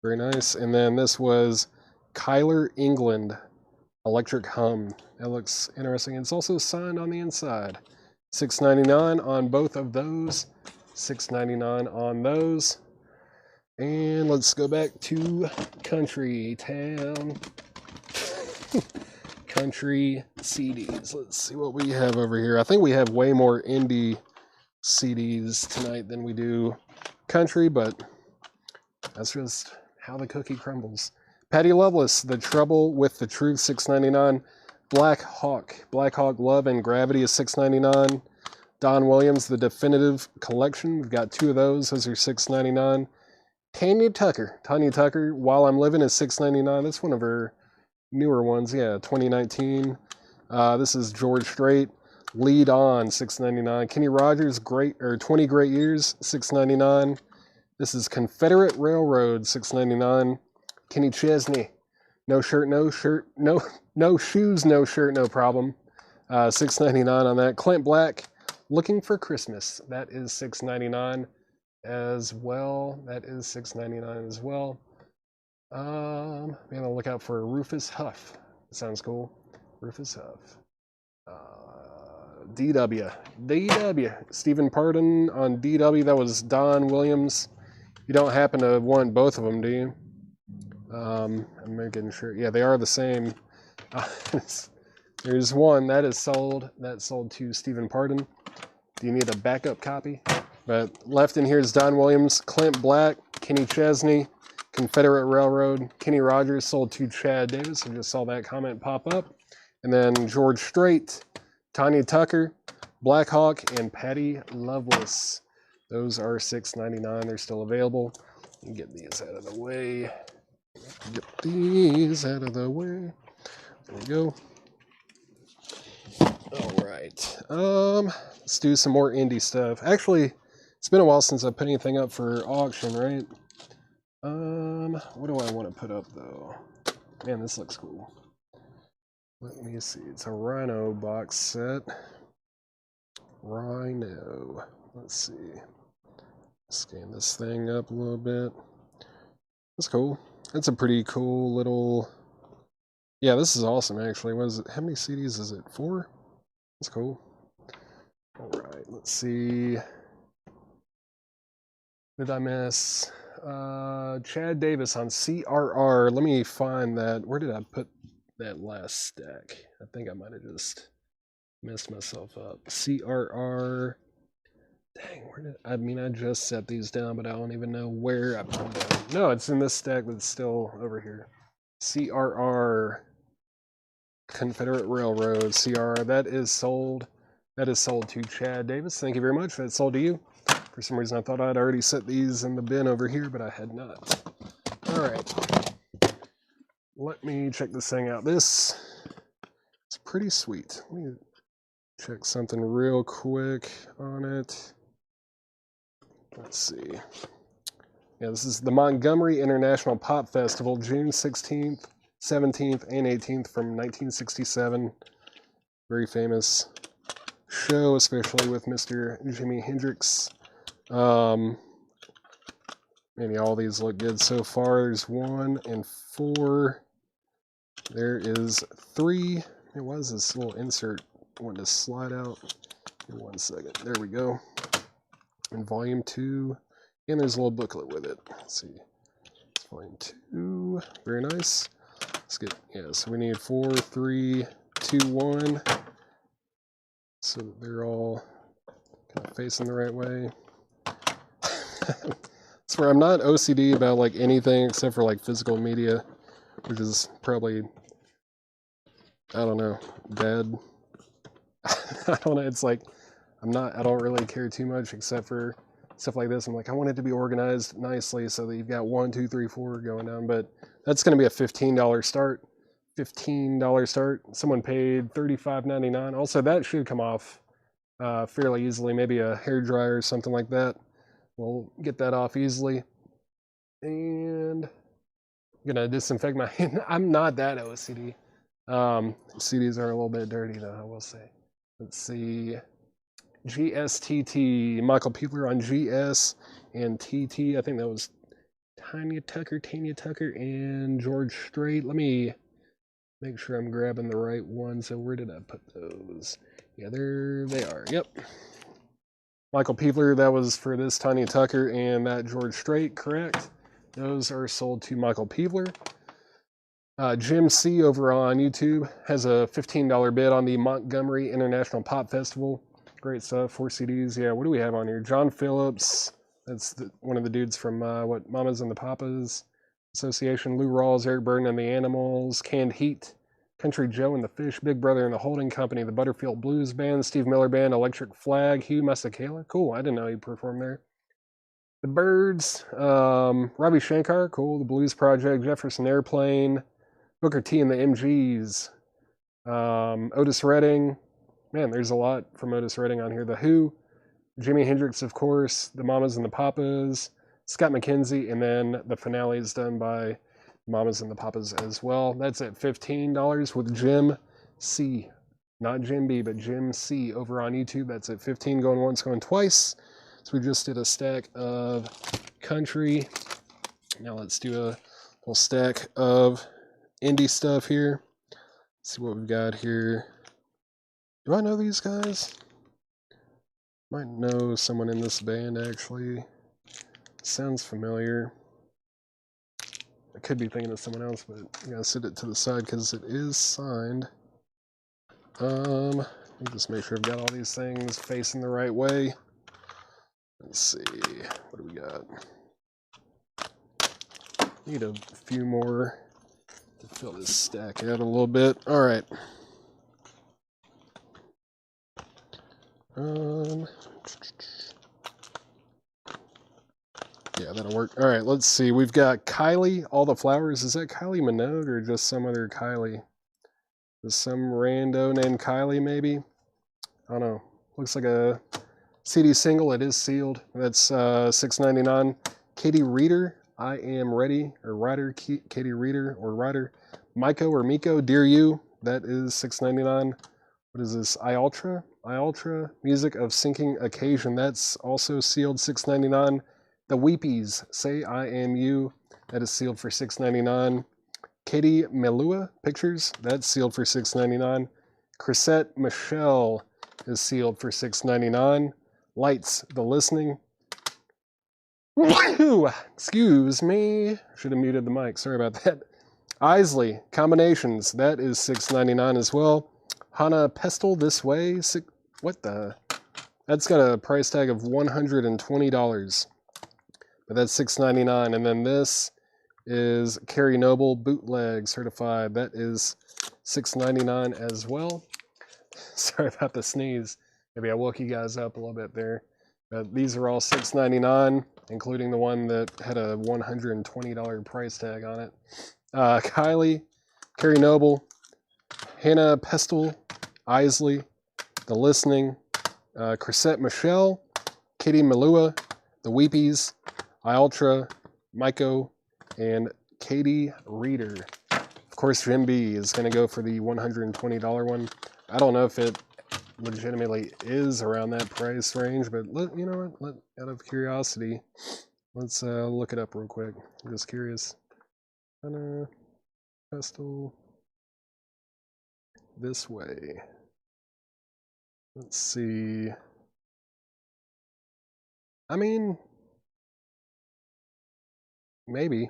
Very nice. And then this was Kyler England, Electric Hum. That looks interesting. It's also signed on the inside. $6.99 on both of those. $6.99 on those. And let's go back to Country Town. Country CDs. Let's see what we have over here. I think we have way more indie CDs tonight than we do country, but that's just how the cookie crumbles. Patty Loveless, The Trouble with the Truth, $6.99. Black Hawk Love and Gravity is $6.99. Don Williams, The Definitive Collection. We've got two of those. Those are $6.99. Tanya Tucker, While I'm Living is $6.99. That's one of her newer ones. Yeah, 2019. This is George Strait. Lead On, $6.99. Kenny Rogers, 20 Great Years, $6.99. This is Confederate Railroad, $6.99. Kenny Chesney, No Shoes, No Shirt, No Problem. $6.99 on that. Clint Black, Looking for Christmas. That is $6.99 as well. That is $6.99 as well. Be on the lookout for Rufus Huff. Sounds cool. Rufus Huff. DW. Stephen Pardon on DW. That was Don Williams. You don't happen to want both of them, do you? I'm making sure. Yeah, they are the same. There's one that is sold. That's sold to Stephen Pardon. Do you need a backup copy? But left in here is Don Williams, Clint Black, Kenny Chesney, Confederate Railroad, Kenny Rogers sold to Chad Davis. I just saw that comment pop up. And then George Strait, Tanya Tucker, Black Hawk, and Patty Loveless. Those are $6.99. They're still available. Get these out of the way. There we go. All right. Let's do some more indie stuff. Actually, it's been a while since I put anything up for auction, right? What do I want to put up though? Man, this looks cool. Let me see. It's a Rhino box set. Rhino. Let's see. Scan this thing up a little bit. That's cool. That's a pretty cool little... Yeah, this is awesome, actually. What is it? How many CDs is it? 4? That's cool. All right, let's see. Did I miss? Chad Davis on CRR. Let me find that. Where did I put that last stack? I think I might have just messed myself up. CRR. Dang, where did I just set these down, but I don't even know where I put them. No, it's in this stack, but it's still over here. CRR. Confederate Railroad. CRR. That is sold. That is sold to Chad Davis. Thank you very much. That's sold to you. For some reason, I thought I'd already set these in the bin over here, but I had not. All right. Let me check this thing out. This is pretty sweet. Let me check something real quick on it. Let's see. Yeah, this is the Montgomery International Pop Festival, June 16th, 17th, and 18th from 1967. Very famous show, especially with Mr. Jimi Hendrix. Maybe all these look good so far. There's 1 and 4. There is 3. It was this little insert wanted to slide out. Give me 1 second. There we go. And volume 2. And there's a little booklet with it. Let's see. It's volume 2. Very nice. Let's get, yeah, so we need 4, 3, 2, 1. So that they're all kind of facing the right way. I swear I'm not OCD about like anything except for like physical media, which is probably, I don't know, bad. I don't know. It's like I don't really care too much except for stuff like this. I'm like, I want it to be organized nicely so that you've got 1, 2, 3, 4 going down. But that's going to be a $15 start. $15 start. Someone paid $35.99. Also, that should come off fairly easily. Maybe a hair dryer or something like that. We'll get that off easily. And I'm gonna disinfect my hand. I'm not that OCD. CDs are a little bit dirty though, I will say. Let's see. GSTT. Michael Peebler on GS and TT. I think that was Tanya Tucker, and George Strait. Let me make sure I'm grabbing the right one. So where did I put those? Yeah, there they are. Yep. Michael Peebler, that was for this Tanya Tucker and that George Strait, correct? Those are sold to Michael Peebler. Jim C. over on YouTube has a $15 bid on the Montgomery International Pop Festival. Great stuff, 4 CDs. Yeah, what do we have on here? John Phillips, that's one of the dudes from Mamas and the Papas Association. Lou Rawls, Eric Burden and the Animals, Canned Heat, Country Joe and the Fish, Big Brother and the Holding Company, the Butterfield Blues Band, Steve Miller Band, Electric Flag, Hugh Masekela. Cool, I didn't know he performed there. The Byrds, Ravi Shankar, cool. The Blues Project, Jefferson Airplane, Booker T and the MGs, Otis Redding. Man, there's a lot from Otis Redding on here. The Who, Jimi Hendrix, of course, the Mamas and the Papas, Scott McKenzie, and then the finale is done by Mamas and the Papas as well. That's at $15 with Jim C. Not Jim B, but Jim C over on YouTube. That's at 15, going once, going twice. So we just did a stack of country. Now let's do a little stack of indie stuff here. Let's see what we've got here. Do I know these guys? Might know someone in this band, actually. Sounds familiar. I could be thinking of someone else, but I gotta set it to the side because it is signed. Let me just make sure I've got all these things facing the right way. Let's see, what do we got? Need a few more to fill this stack out a little bit. All right. Yeah, that'll work. All right, let's see. We've got Kylie, All the Flowers. Is that Kylie Minogue or just some other Kylie? Is some rando named Kylie, maybe? I don't know. Looks like a CD single. It is sealed. That's $6.99. Katie Reader, I Am Ready, or Ryder, Katie Reader or Ryder. Miko or Miko, Dear You, that is $6.99. What is this? Iultra? Iultra, Music of Sinking Occasion, that's also sealed, $6.99. The Weepies, Say I Am You, that is sealed for $6.99. Katie Melua, Pictures, that's sealed for $6.99. Chrisette Michelle is sealed for $6.99. Lights, The Listening. Excuse me. Should have muted the mic. Sorry about that. Isley, Combinations, that is $6.99 as well. Hannah Pestle, This Way. What the? That's got a price tag of $120. But that's $6.99. And then this is Carrie Noble, Bootleg Certified. That is $6.99 as well. Sorry about the sneeze. Maybe I woke you guys up a little bit there. But these are all $6.99, including the one that had a $120 price tag on it. Kylie, Carrie Noble, Hannah Pestle, Isley, The Listening, Chrisette Michelle, Katie Melua, The Weepies, Iultra, Miko, and Katie Reader. Of course, Jim B is going to go for the $120 one. I don't know if it legitimately is around that price range, but you know what? Out of curiosity, let's look it up real quick. I'm just curious. Pestle, This Way. Let's see. I mean, maybe.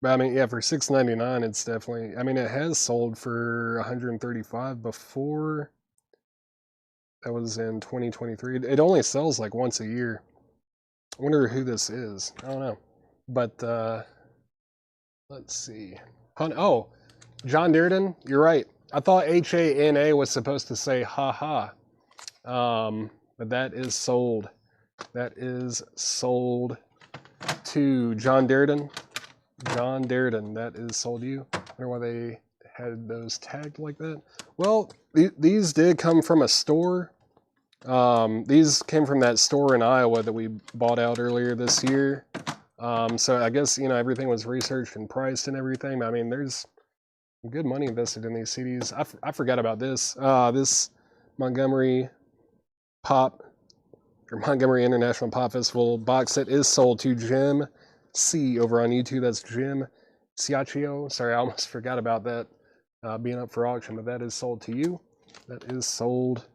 But I mean, yeah, for $6.99, it's definitely. I mean, it has sold for $135 before. That was in 2023. It only sells like once a year. I wonder who this is. I don't know. But let's see. Oh, John Dearden. You're right. I thought HANA was supposed to say ha ha. But that is sold. That is sold to John Dearden. John Dearden, that is sold to you. I wonder why they had those tagged like that. Well, these did come from a store. These came from that store in Iowa that we bought out earlier this year. So I guess, you know, everything was researched and priced and everything. I mean, there's good money invested in these CDs. I forgot about this. This Montgomery International Pop Festival box set is sold to Jim C over on YouTube. That's Jim Ciaccio. Sorry, I almost forgot about that being up for auction, but that is sold to you. That is sold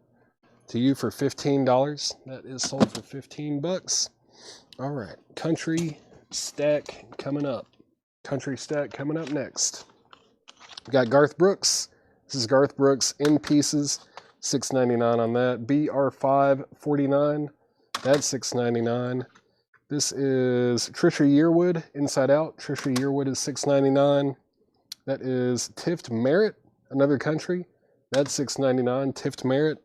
to you for $15. That is sold for $15. All right, country stack coming up. Country stack coming up next. We got Garth Brooks. This is Garth Brooks in pieces. $6.99 on that. BR549. That's $6.99. This is Trisha Yearwood, Inside Out. Trisha Yearwood is $6.99. That is Tift Merritt, Another Country. That's $6.99. Tift Merritt.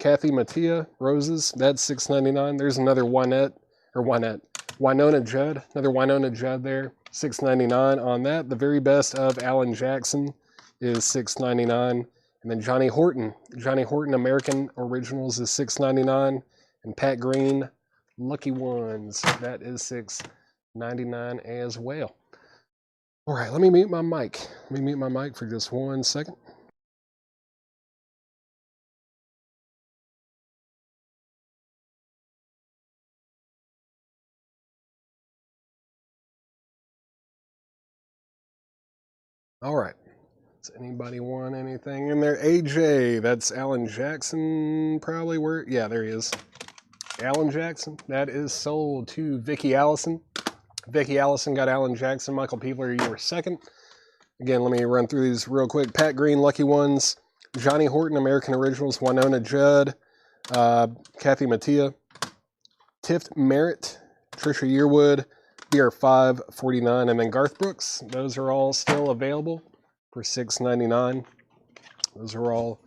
Kathy Mattea, Roses. That's $6.99. There's another Wynonna Judd. Another Wynonna Judd there. $6.99 on that. The Very Best of Alan Jackson is $6.99. And then Johnny Horton American Originals is $6.99. And Pat Green, Lucky Ones, that is $6.99 as well. All right, let me mute my mic. Let me mute my mic for just 1 second. All right. Does anybody want anything in there? AJ, that's Alan Jackson, probably. Where? Yeah, there he is. Alan Jackson. That is sold to Vicky Allison. Vicky Allison got Alan Jackson. Michael Peebler, you were second. Again, let me run through these real quick. Pat Green, Lucky Ones. Johnny Horton, American Originals. Winona Judd. Kathy Mattia. Tift Merritt. Trisha Yearwood. BR5, 49. And then Garth Brooks. Those are all still available for $6.99. Those are all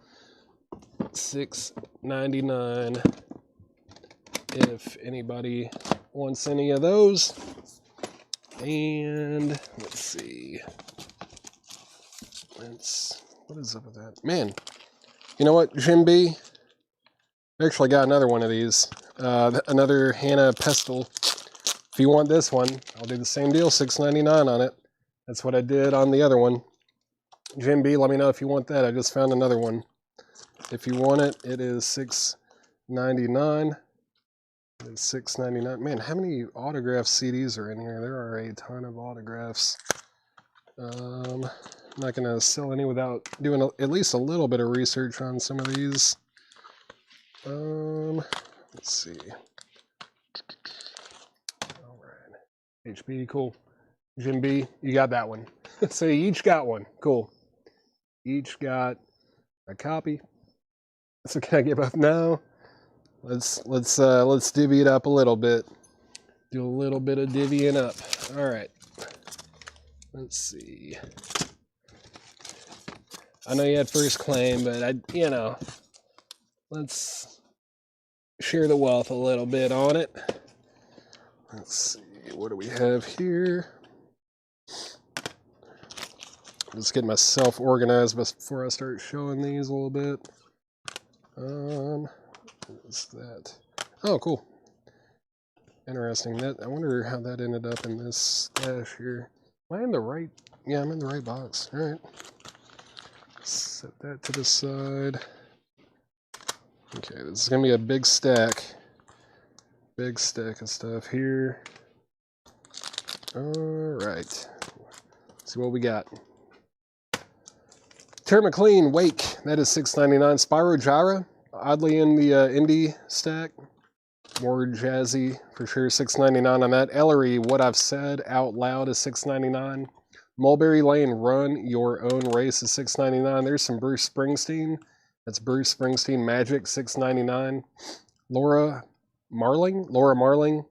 $6.99 if anybody wants any of those. And let's see. What is up with that? Man, you know what, Jim B? I actually got another one of these. Another Hannah Pestle. If you want this one, I'll do the same deal, $6.99 on it. That's what I did on the other one. Jim B, let me know if you want that. I just found another one. If you want it, it is $6.99. It's $6.99. Man, how many autograph CDs are in here? There are a ton of autographs. I'm not going to sell any without doing at least a little bit of research on some of these. Let's see. All right. HB, cool. Jim B, you got that one. So you each got one. Cool. Each got a copy. So can I get both? No. Let's divvy it up a little bit. Do a little bit of divvying up. All right. Let's see. I know you had first claim, but let's share the wealth a little bit on it. Let's see. What do we have here? Just get myself organized before I start showing these a little bit. What's that? Oh, cool. Interesting. I wonder how that ended up in this stash here. Am I in the right? Yeah, I'm in the right box. All right. Set that to the side. Okay, this is gonna be a big stack. Big stack of stuff here. All right. Let's see what we got. Terry McLean, Wake. That is $6.99. Spyro Gyra, oddly in the indie stack. More jazzy for sure. $6.99 on that. Ellery, What I've Said Out Loud is $6.99. Mulberry Lane, Run Your Own Race is $6.99. There's some Bruce Springsteen. That's Bruce Springsteen Magic, $6.99. Laura Marling,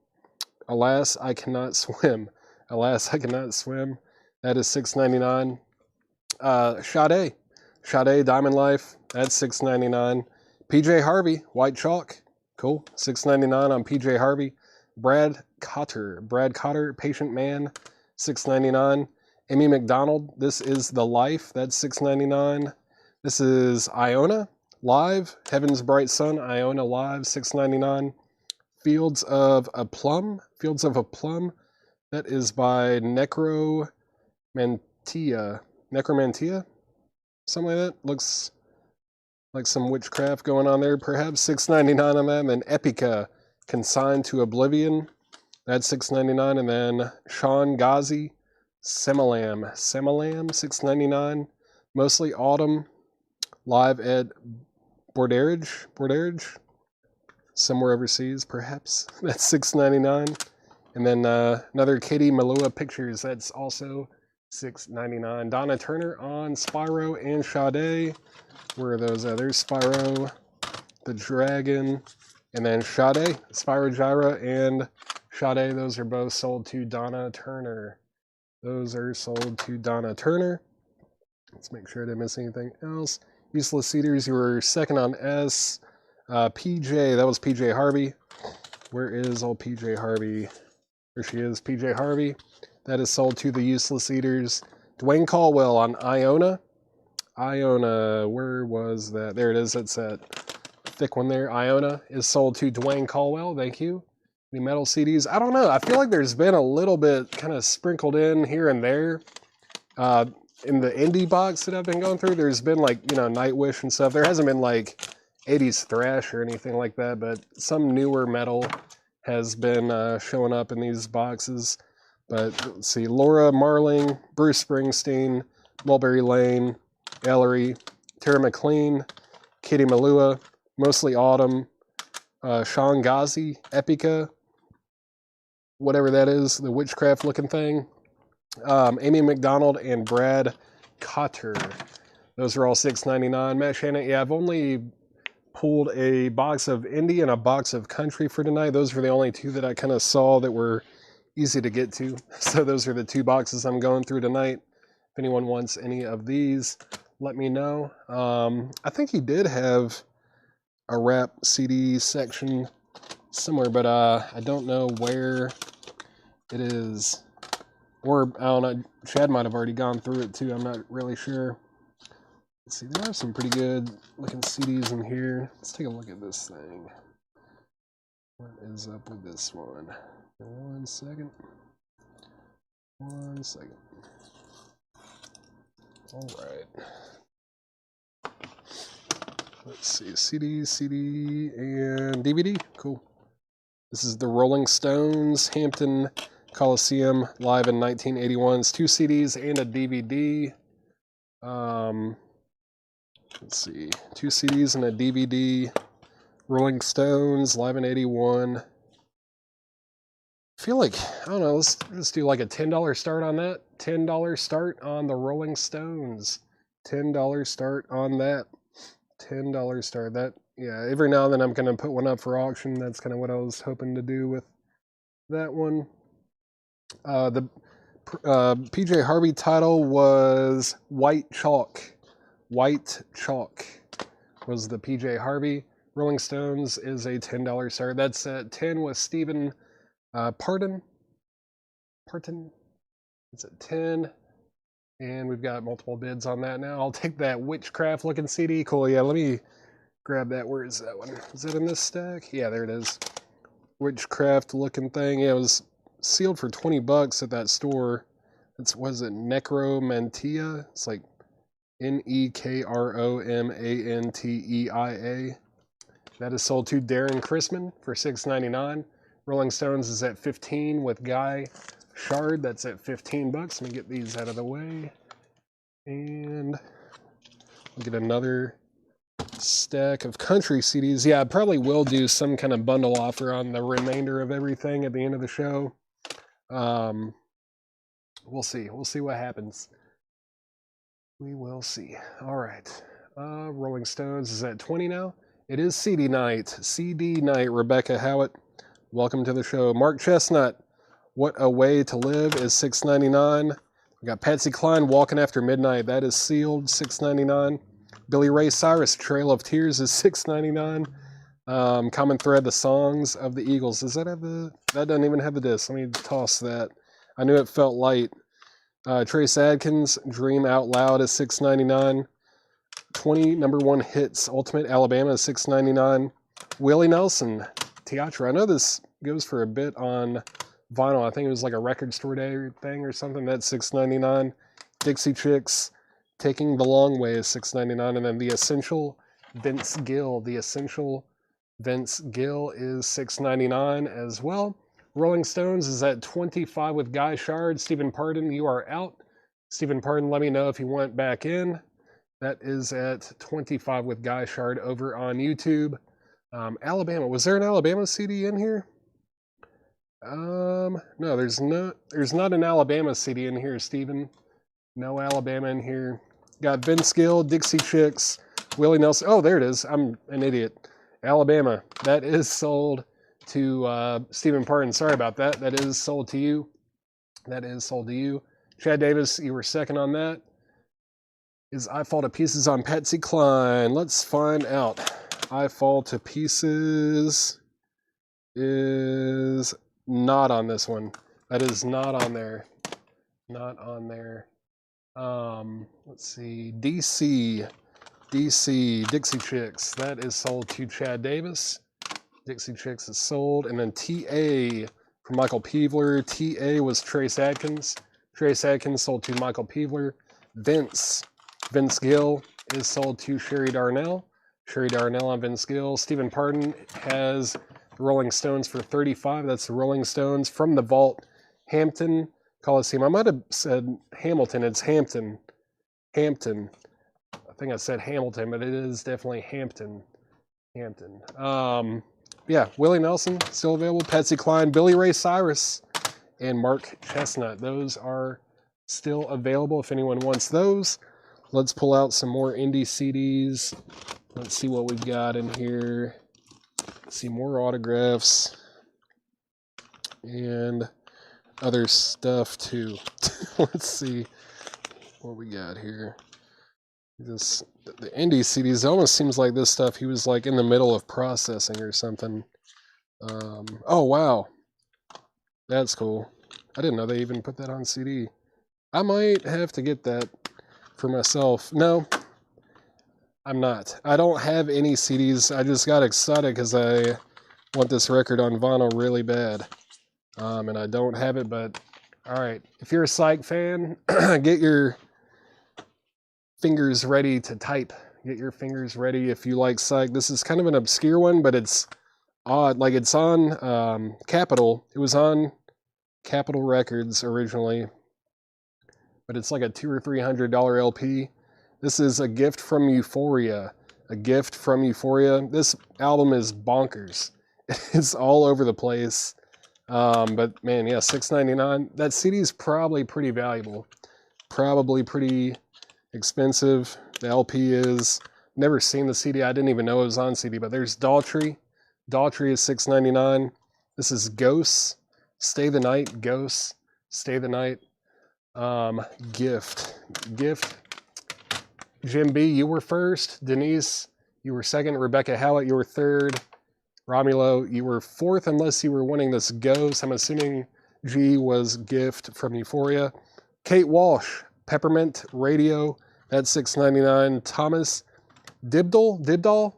Alas, I Cannot Swim. Alas, I Cannot Swim. That is $6.99. Sade, Diamond Life. That's $6.99. PJ Harvey, White Chalk. Cool. $6.99 on PJ Harvey. Brad Cotter, Patient Man. $6.99. Emmy McDonald, This Is the Life. That's $6.99. This is Iona Live. Heaven's Bright Sun. Iona Live. $6.99. Fields of a Plum. That is by Necromantia. Something like that. Looks like some witchcraft going on there, perhaps. $6.99 on that. And then Epica, Consigned to Oblivion. That's $6.99. And then Sean Ghazi, Semalam, $6.99. Mostly Autumn, live at Borderage, somewhere overseas, perhaps. That's $6.99. And then another Katie Malua Pictures. That's also $6.99. Donna Turner on Spyro and Sade. Where are those others? Spyro, the Dragon, and then Sade, Spyro Gyra and Sade. Those are both sold to Donna Turner. Those are sold to Donna Turner. Let's make sure I didn't miss anything else. Useless Cedars, you were second on S. PJ, that was PJ Harvey. Where is old PJ Harvey? There she is, PJ Harvey. That is sold to the Useless Eaters. Dwayne Caldwell on Iona. Where was that? There it is. That's that thick one there. Iona is sold to Dwayne Caldwell. Thank you. The metal CDs. I don't know. I feel like there's been a little bit kind of sprinkled in here and there. In the indie box that I've been going through, there's been like, Nightwish and stuff. There hasn't been like 80s thrash or anything like that, but some newer metal has been showing up in these boxes. But let's see, Laura Marling, Bruce Springsteen, Mulberry Lane, Ellery, Tara McLean, Katie Malua, Mostly Autumn, Sean Ghazi, Epica, whatever that is, the witchcraft looking thing, Amy McDonald, and Brad Cotter. Those are all $6.99. Matt Shannon, yeah, I've only pulled a box of indie and a box of country for tonight. Those were the only two that I kind of saw that were easy to get to. So those are the two boxes I'm going through tonight. If anyone wants any of these, let me know. I think he did have a rap CD section somewhere, but I don't know where it is. Or, I don't know, Chad might have already gone through it too. I'm not really sure. Let's see, there are some pretty good looking CDs in here. Let's take a look at this thing. What is up with this one? 1 second. 1 second. All right. Let's see, CD, and DVD. Cool. This is the Rolling Stones, Hampton Coliseum, live in 1981. It's 2 CDs and a DVD. Let's see, 2 CDs and a DVD. Rolling Stones, live in 81. I feel like, I don't know, let's do like a $10 start on that. $10 start on the Rolling Stones. $10 start on that. $10 start. That, yeah, every now and then I'm going to put one up for auction. That's kind of what I was hoping to do with that one. The PJ Harvey title was White Chalk. White Chalk was the PJ Harvey. Rolling Stones is a $10 start. That's at 10 with Stephen Parton. It's at 10. And we've got multiple bids on that now. I'll take that witchcraft looking CD. Cool, yeah, let me grab that. Where is that one? Is it in this stack? Yeah, there it is. Witchcraft looking thing. Yeah, it was sealed for $20 at that store. It's, was it Necromantia? It's like Nekromantia. That is sold to Darren Chrisman for $6.99. Rolling Stones is at 15 with Guy Shard. That's at $15. Let me get these out of the way. And we'll get another stack of country CDs. Yeah, I probably will do some kind of bundle offer on the remainder of everything at the end of the show. We'll see. We'll see what happens. We will see. All right. Rolling Stones is at 20 now. It is CD night. CD night. Rebecca Howitt, welcome to the show. Mark Chestnut, What a Way to Live is $6.99. We got Patsy Cline, Walking After Midnight. That is sealed, $6.99. Billy Ray Cyrus, Trail of Tears is $6.99. Common Thread, The Songs of the Eagles. Does that have the... That doesn't even have the disc. Let me toss that. I knew it felt light. Trace Adkins, Dream Out Loud is $6.99. 20 number 1 hits. Ultimate Alabama is $6.99. Willie Nelson, Teatra. I know this goes for a bit on vinyl. I think it was like a record store day thing or something. That's $6.99. Dixie Chicks, Taking the Long Way is $6.99. And then The Essential Vince Gill. The Essential Vince Gill is $6.99 as well. Rolling Stones is at 25 with Guy Shard. Stephen Parton, You Are Out. Stephen Parton, let me know if you went back in. That is at 25 with Guy Shard over on YouTube. Alabama. Was there an Alabama CD in here? No, there's not an Alabama CD in here, Stephen. No Alabama in here. Got Vince Gill, Dixie Chicks, Willie Nelson. Oh, there it is. I'm an idiot. Alabama. That is sold to Stephen Parton. Sorry about that. That is sold to you. That is sold to you. Chad Davis, you were second on that. Is I Fall to Pieces on Patsy Cline? Let's find out. I Fall to Pieces is not on this one. That is not on there. Not on there. Let's see. DC, Dixie Chicks. That is sold to Chad Davis. Dixie Chicks is sold. And then TA from Michael Peevler. TA was Trace Adkins. Trace Adkins sold to Michael Peevler. Vince Gill is sold to Sherry Darnell. Sherry Darnell on Vince Gill. Stephen Parton has the Rolling Stones for $35. That's the Rolling Stones from the vault. Hampton Coliseum. I might have said Hamilton. It's Hampton. Hampton. I think I said Hamilton, but it is definitely Hampton. Yeah, Willie Nelson, still available. Patsy Cline, Billy Ray Cyrus, and Mark Chestnut. Those are still available if anyone wants those. Let's pull out some more indie CDs. Let's see what we've got in here. Let's see more autographs and other stuff too. Let's see what we got here. The indie CDs, it almost seems like this stuff he was like in the middle of processing or something. Oh wow, that's cool. I didn't know they even put that on CD. I might have to get that for myself. No, I'm not. I don't have any CDs. I just got excited because I want this record on vinyl really bad. And I don't have it, but all right. If you're a Psych fan, get your fingers ready to type. Get your fingers ready if you like Psych. This is kind of an obscure one, but it's odd. Like it's on Capitol. It was on Capitol Records originally, but it's like a $200 or $300 LP. This is A Gift from Euphoria. A Gift from Euphoria. This album is bonkers. It's all over the place. But man, yeah, $6.99. That CD is probably pretty valuable. Probably pretty expensive. The LP is. Never seen the CD. I didn't even know it was on CD. But there's Daltrey. Daltrey is $6.99. This is Ghosts. Stay the Night. Ghosts. Stay the Night. Gift. Jim B, you were first. Denise, you were second. Rebecca Hallett, you were third. Romulo, you were fourth, unless you were winning this Ghost. I'm assuming G was Gift from Euphoria. Kate Walsh, Peppermint Radio, that's $6.99. Thomas Dibdall,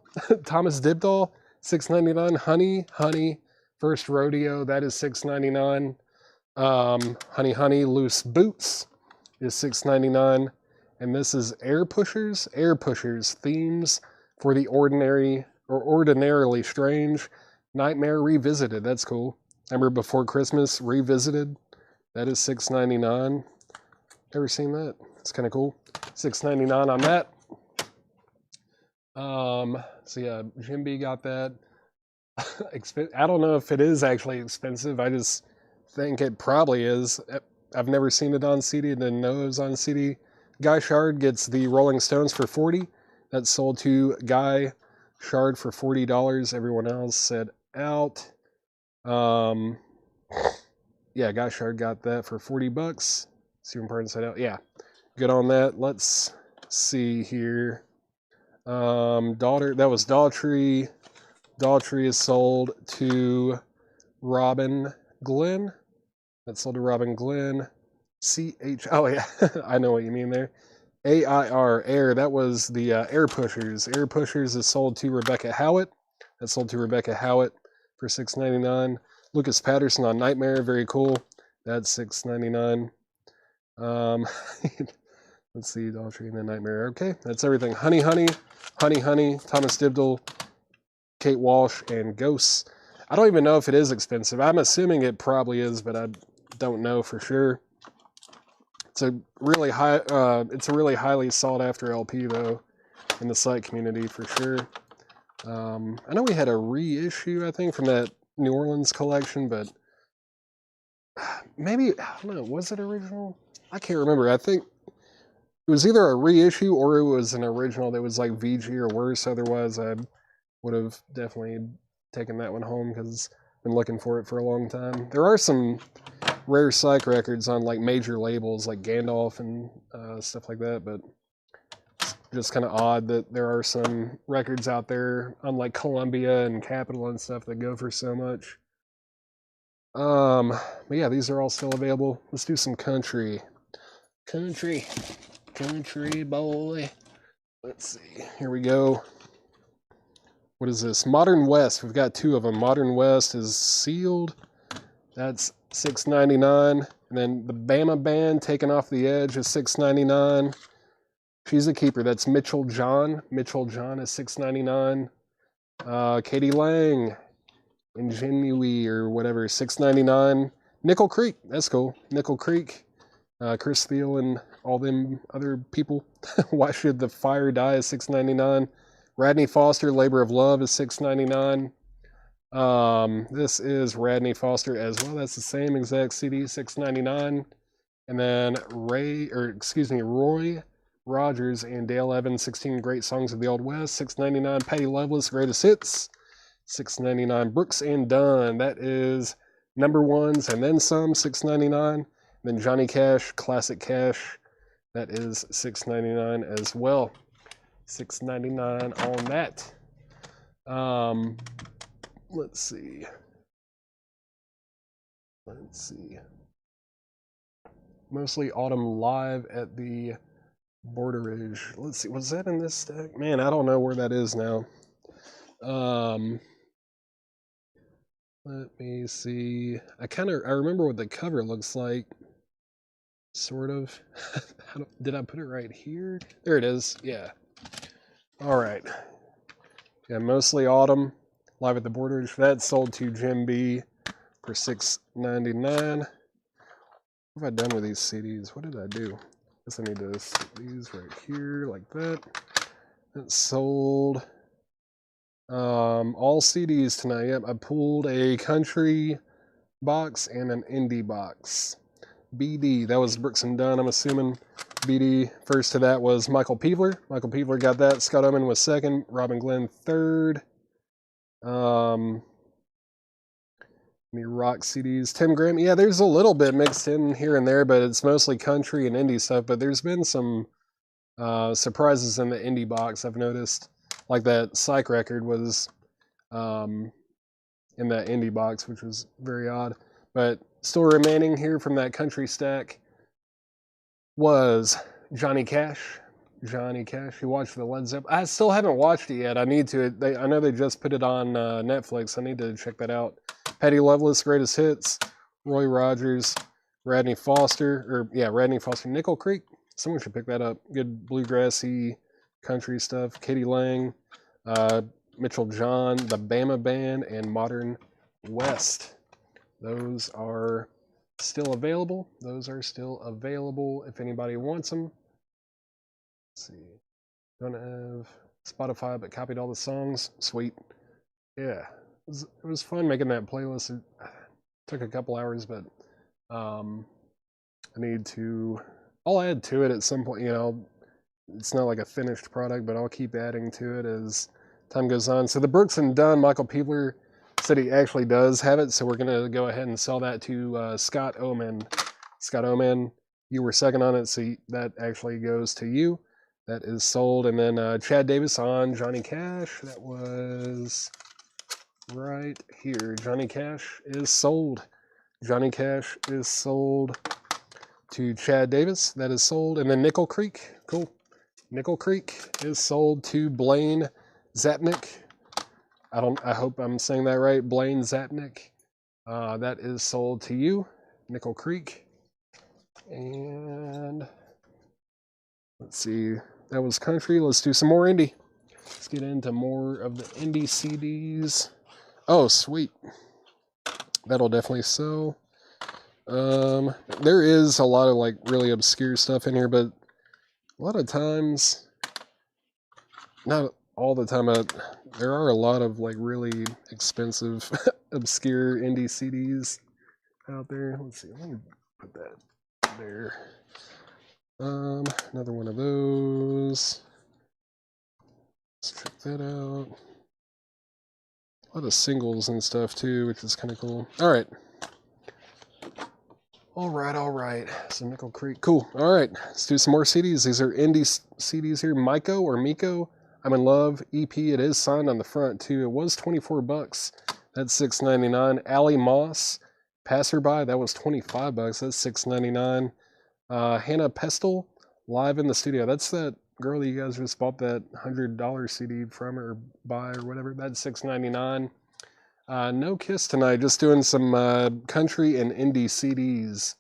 Thomas Dibdall, $6.99. Honey, First Rodeo, that is $6.99. Honey, Loose Boots is $6.99. And this is Air Pushers, Themes for the Ordinary or Ordinarily Strange. Nightmare Revisited, that's cool. Remember Before Christmas Revisited, that is $6.99. Ever seen that? It's kind of cool. $6.99 on that. So yeah, Jim B got that. I don't know if it is actually expensive. I just think it probably is. I've never seen it on CD. Didn't know it was on CD. Guy Shard gets the Rolling Stones for $40. That's sold to Guy Shard for $40. Everyone else said out. Yeah, Guy Shard got that for $40. Stephen Pardon said out. Yeah, good on that. Let's see here. That was Daltrey. Daltrey is sold to Robin Glenn. That's sold to Robin Glenn. Oh yeah, I know what you mean there. Air, that was the Air Pushers. Air Pushers is sold to Rebecca Howett. That's sold to Rebecca Howett for $6.99. Lucas Patterson on Nightmare, very cool. That's $6.99. Let's see, Daltrey and the Nightmare. Okay, that's everything. Honey, Thomas Dibdall, Kate Walsh, and Ghosts. I don't even know if it is expensive. I'm assuming it probably is, but I don't know for sure. It's a really highly sought after LP though in the Psych community for sure. I know we had a reissue, I think, from that New Orleans collection, but maybe, I don't know, was it original? I can't remember. I think it was either a reissue or it was an original that was like VG or worse. Otherwise, I would have definitely taken that one home because I've been looking for it for a long time. There are some rare Psych records on like major labels like Gandalf and stuff like that, but it's just kind of odd that there are some records out there on like Columbia and Capitol and stuff that go for so much. But yeah, these are all still available. Let's do some country boy. Let's see, here we go. What is this? Modern West. We've got two of them. Modern West is sealed. That's $6.99. And then the Bama Band, Taken Off the Edge, is $6.99. She's a keeper. That's Mitchell John. Mitchell John is $6.99. Katie Lang, Ingenui or whatever, $6.99. Nickel Creek. That's cool. Nickel Creek. Chris Thiel and all them other people. Why Should the Fire Die is $6.99. Radney Foster, Labor of Love is $6.99. This is Radney Foster as well. That's the same exact CD, $6.99. And then Roy Rogers and Dale Evans, 16 Great Songs of the Old West, $6.99. Patty Loveless, Greatest Hits, $6.99. Brooks and Dunn, that is Number Ones and Then Some, $6.99. Then Johnny Cash, Classic Cash, that is $6.99 as well. $6.99 on that. Let's see. Mostly Autumn Live at the Borderage. Let's see, was that in this stack? Man, I don't know where that is now. Let me see. I remember what the cover looks like. Sort of. Did I put it right here? There it is. Yeah. All right. Yeah, Mostly Autumn Live at the Borderage. That sold to Jim B for $6.99. What have I done with these CDs? What did I do? I guess I need to stick these right here like that. It sold all CDs tonight. Yep, I pulled a country box and an indie box. BD, that was Brooks and Dunn, I'm assuming. BD, first to that was Michael Peavler. Michael Peavler got that. Scott Oman was second. Robin Glenn third. Any rock CDs? Tim Graham. Yeah, there's a little bit mixed in here and there, but it's mostly country and indie stuff. But there's been some surprises in the indie box, I've noticed. Like that Psych record was in that indie box, which was very odd. But still remaining here from that country stack was Johnny Cash. Johnny Cash. You watched the Led Zeppelin? I still haven't watched it yet. I need to. I know they just put it on Netflix. I need to check that out. Patty Loveless, Greatest Hits. Roy Rogers, Radney Foster. Nickel Creek. Someone should pick that up. Good bluegrassy country stuff. Katie Lang, Mitchell John, the Bama Band, and Modern West. Those are still available. If anybody wants them. Let's see. Don't have Spotify, but copied all the songs. Sweet. Yeah. It was fun making that playlist. It took a couple hours, but I'll add to it at some point. It's not like a finished product, but I'll keep adding to it as time goes on. So the Brooks and Dunn, Michael Peavler said he actually does have it, so we're going to go ahead and sell that to Scott Oman. Scott Oman, you were second on it, so that actually goes to you. That is sold. And then Chad Davis on Johnny Cash. That was right here. Johnny Cash is sold. Johnny Cash is sold to Chad Davis. That is sold. And then Nickel Creek. Cool. Nickel Creek is sold to Blaine Zapnick. I hope I'm saying that right. Blaine Zapnick. That is sold to you. Nickel Creek. And let's see. That was country. Let's do some more indie. Let's get into more of the indie CDs. Oh, sweet. That'll definitely sell. There is a lot of really obscure stuff in here, but a lot of times, not all the time, but there are a lot of really expensive, obscure indie CDs out there. Let's see. Let me put that there. Another one of those. Let's check that out. A lot of singles and stuff too, which is kind of cool. All right. So Nickel Creek, cool. All right, let's do some more CDs. These are indie CDs here. Miko, I'm in Love EP. It is signed on the front too. It was $24. That's $6.99. Allie Moss, Passerby. That was $25. That's $6.99. Hannah Pestle, Live in the Studio. That's that girl that you guys just bought that $100 CD from or buy or whatever. That's $6.99. No Kiss tonight. Just doing some country and indie CDs.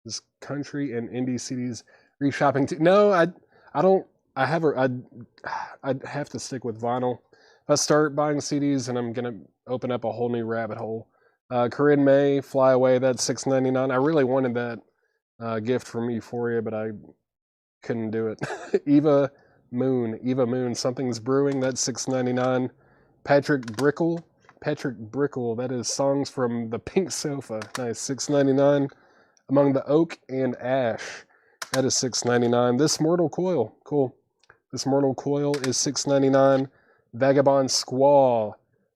Just country and indie CDs. Reshopping too. No, I don't. I'd have to stick with vinyl. If I start buying CDs, and I'm gonna open up a whole new rabbit hole. Corinne May, Fly Away. That's $6.99. I really wanted that gift from Euphoria, but I Couldn't do it. Eva Moon, something's brewing. That's $6.99. Patrick Brickle, that is songs from the Pink Sofa. Nice, $6.99. Among the Oak and Ash, that is $6.99. This Mortal Coil, cool. This Mortal Coil is $6.99. Vagabond Squall,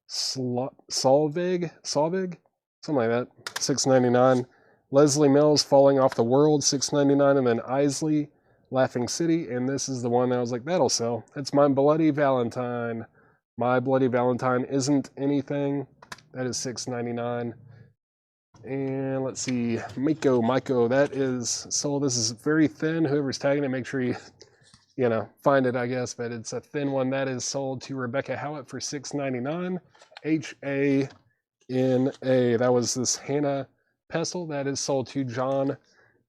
Solvig, something like that, $6.99. Leslie Mills, Falling Off the World, $6.99. And then Isley, Laughing City, and this is the one that I was like, that'll sell. It's My Bloody Valentine. My Bloody Valentine isn't anything. That is $6.99. And let's see, Maiko, that is sold. This is very thin. Whoever's tagging it, make sure you, find it, I guess. But it's a thin one. That is sold to Rebecca Howitt for $6.99. Hana. That was this Hannah Pestle. That is sold to John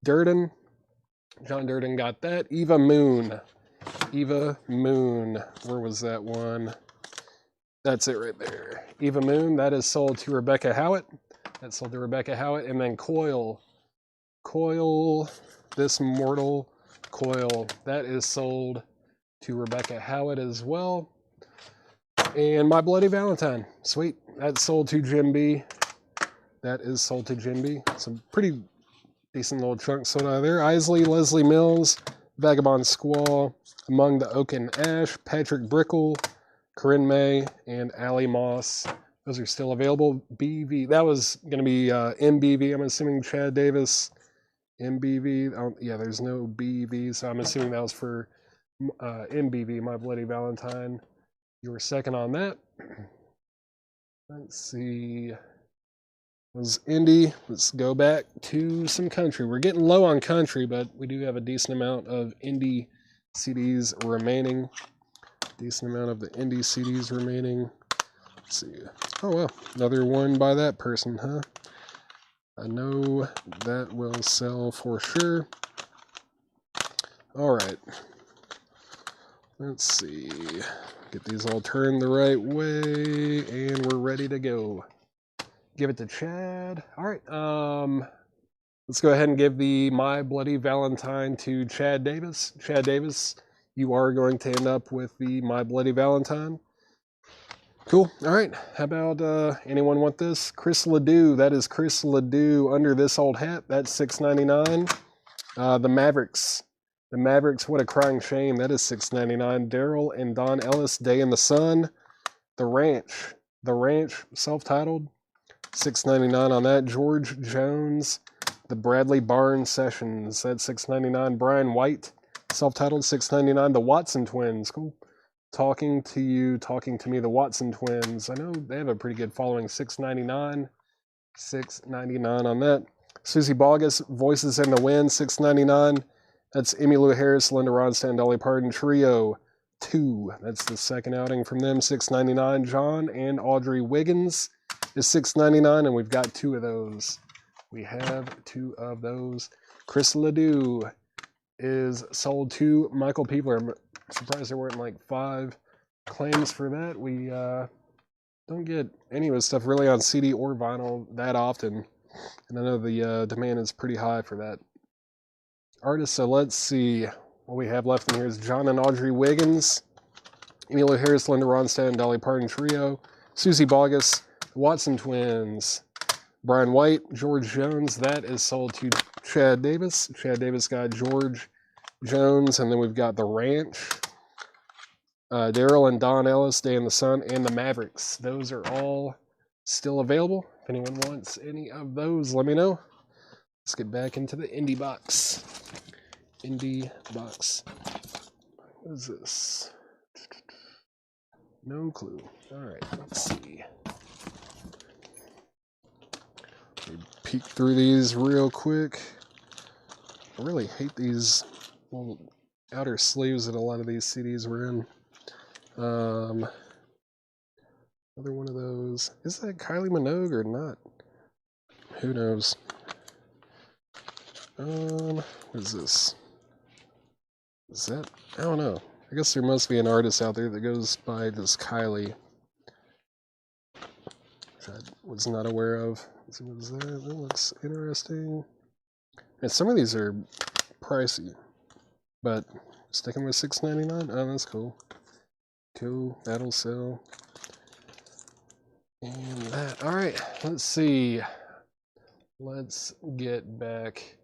Durden. John Durden got that. Eva Moon. Where was that one? That's it right there. Eva Moon. That is sold to Rebecca Howitt. That's sold to Rebecca Howitt. And then Coil. This Mortal Coil. That is sold to Rebecca Howitt as well. And My Bloody Valentine. Sweet. That's sold to Jim B. That is sold to Jim B. Some pretty decent little chunk sold out of there. Isley, Leslie Mills, Vagabond Squall, Among the Oak and Ash, Patrick Brickle, Corinne May, and Allie Moss. Those are still available. BV, that was going to be MBV. I'm assuming Chad Davis. MBV. Yeah, there's no BV, so I'm assuming that was for MBV, My Bloody Valentine. You were second on that. Let's see. Was indie. Let's go back to some country. We're getting low on country, but we do have a decent amount of indie CDs remaining. Decent amount of the indie CDs remaining. Let's see. Oh, well. Another one by that person, huh? I know that will sell for sure. All right. Let's see. Get these all turned the right way, and we're ready to go. Give it to Chad. All right. Let's go ahead and give the My Bloody Valentine to Chad Davis. Chad Davis, you are going to end up with the My Bloody Valentine. Cool. All right. How about anyone want this? Chris Ledoux. That is Chris Ledoux under this old hat. That's $6.99. The Mavericks. What a Crying Shame. That is $6.99. Daryl and Don Ellis, Day in the Sun. The Ranch, self-titled. $6.99 on that. George Jones, The Bradley Barnes Sessions. That's $6.99. Brian White, self-titled, $6.99. The Watson Twins. Cool. Talking to You, Talking to Me, The Watson Twins. I know they have a pretty good following. $6.99. $6.99 on that. Susie Bogus, Voices in the Wind. $6.99. That's Emmylou Harris, Linda Ronstadt, Dolly Parton. Trio 2. That's the second outing from them. $6.99. John and Audrey Wiggins is $6.99, and we've got 2 of those. We have 2 of those. Chris Ledoux is sold to Michael Peebler. I'm surprised there weren't like 5 claims for that. We don't get any of his stuff really on CD or vinyl that often, and I know the demand is pretty high for that artist. So let's see what we have left in here. Is John and Audrey Wiggins, Emmylou Harris, Linda Ronstadt, and Dolly Parton Trio, Susie Bogus, Watson Twins, Brian White, George Jones. That is sold to Chad Davis. Chad Davis got George Jones, and then we've got The Ranch, Daryl and Don Ellis, Day in the Sun, and the Mavericks. Those are all still available. If anyone wants any of those, let me know. Let's get back into the indie box. What is this? No clue. All right, let's see. Peek through these real quick. I really hate these little outer sleeves that a lot of these CDs were in. Another one of those. Is that Kylie Minogue or not? Who knows? What is this? Is that? I don't know. I guess there must be an artist out there that goes by just Kylie, which I was not aware of. Let's see, what is that? That looks interesting. And some of these are pricey. but sticking with $6.99. Oh, that's cool. Cool, that'll sell. And that. All right, let's see. Let's get back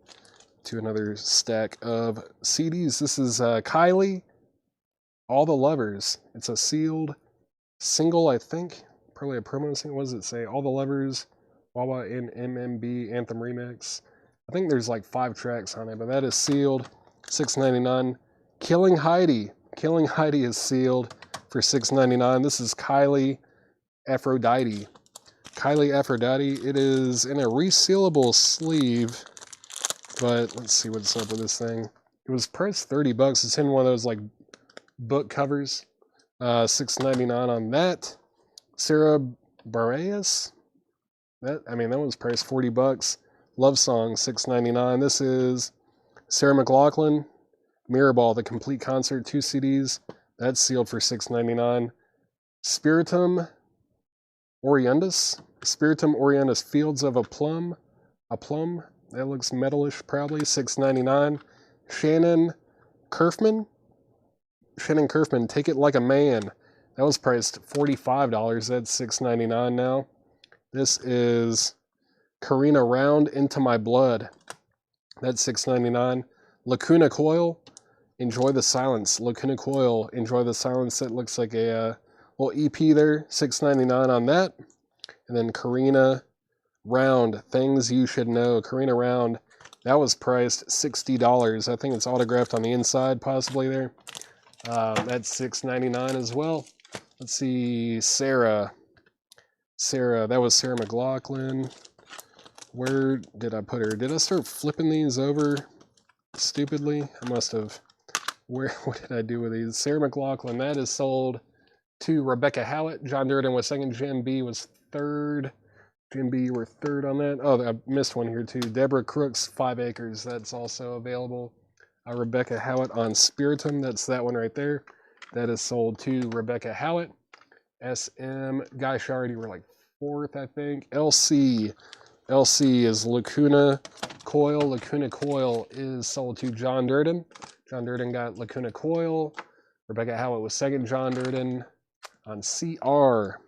to another stack of CDs. This is Kylie, All the Lovers. It's a sealed single, I think. Probably a promo single. What does it say? All the Lovers, Wawa and MMB Anthem Remix. I think there's like 5 tracks on it, but that is sealed. $6.99. Killing Heidi. Killing Heidi is sealed for $6.99. This is Kylie Aphrodite. Kylie Aphrodite. It is in a resealable sleeve, but let's see what's up with this thing. It was priced $30. It's in one of those like book covers. $6.99 on that. Sarah Bareilles. That was priced $40. Love Song, $6.99. This is Sarah McLachlan, Mirrorball, the complete concert, 2 CDs. That's sealed for $6.99. Spiritum Oriendus. Spiritum Oriendus, Fields of a Plum. That looks metalish, probably. $6.99. Shannon Kerfman, Take It Like a Man. That was priced $45. That's $6.99 now. This is Karina Round, Into My Blood. That's $6.99. Lacuna Coil, Enjoy the Silence. Lacuna Coil, Enjoy the Silence. That looks like a little EP there. $6.99 on that. And then Karina Round, Things You Should Know. Karina Round, that was priced $60. I think it's autographed on the inside, possibly there. That's $6.99 as well. Let's see, Sarah, that was Sarah McLachlan. Where did I put her? Did I start flipping these over stupidly? I must have. What did I do with these? Sarah McLachlan, that is sold to Rebecca Howitt. John Durden was second. Jim B was third. Jim B, you were third on that. Oh, I missed one here too. Deborah Crooks, 5 Acres. That's also available. Rebecca Howitt on Spiritum. That's that one right there. That is sold to Rebecca Howitt. SM, Guy Shardy, we're like 4th, I think. LC is Lacuna Coil. Lacuna Coil is sold to John Durden. John Durden got Lacuna Coil. Rebecca Howitt was second. John Durden on CR.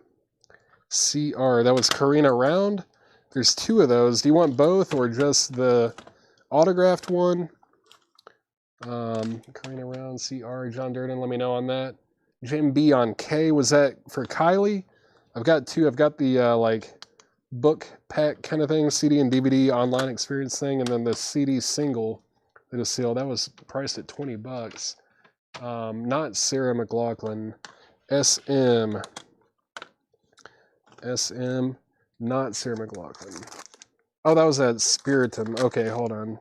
That was Karina Round. There's 2 of those. Do you want both or just the autographed one? Karina Round, CR, John Durden, let me know on that. Jim B on K, was that for Kylie? I've got 2. I've got the like book pack kind of thing, CD and DVD online experience thing, and then the CD single that is sealed. That was priced at $20. Not Sarah McLachlan. SM, not Sarah McLachlan. Oh, that was at Spiritum. Okay, hold on.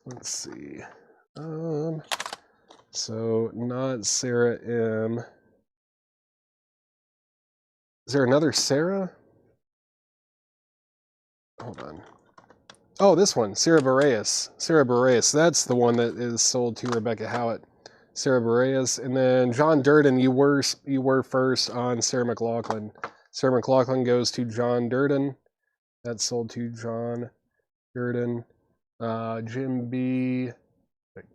Let's see. So not Sarah M. Is there another Sarah? Hold on. Oh, this one, Sarah Bareilles. Sarah Bareilles, that's the one that is sold to Rebecca Howitt. Sarah Bareilles, and then John Durden, you were first on Sarah McLachlan. Sarah McLachlan goes to John Durden. That's sold to John Durden. Jim B,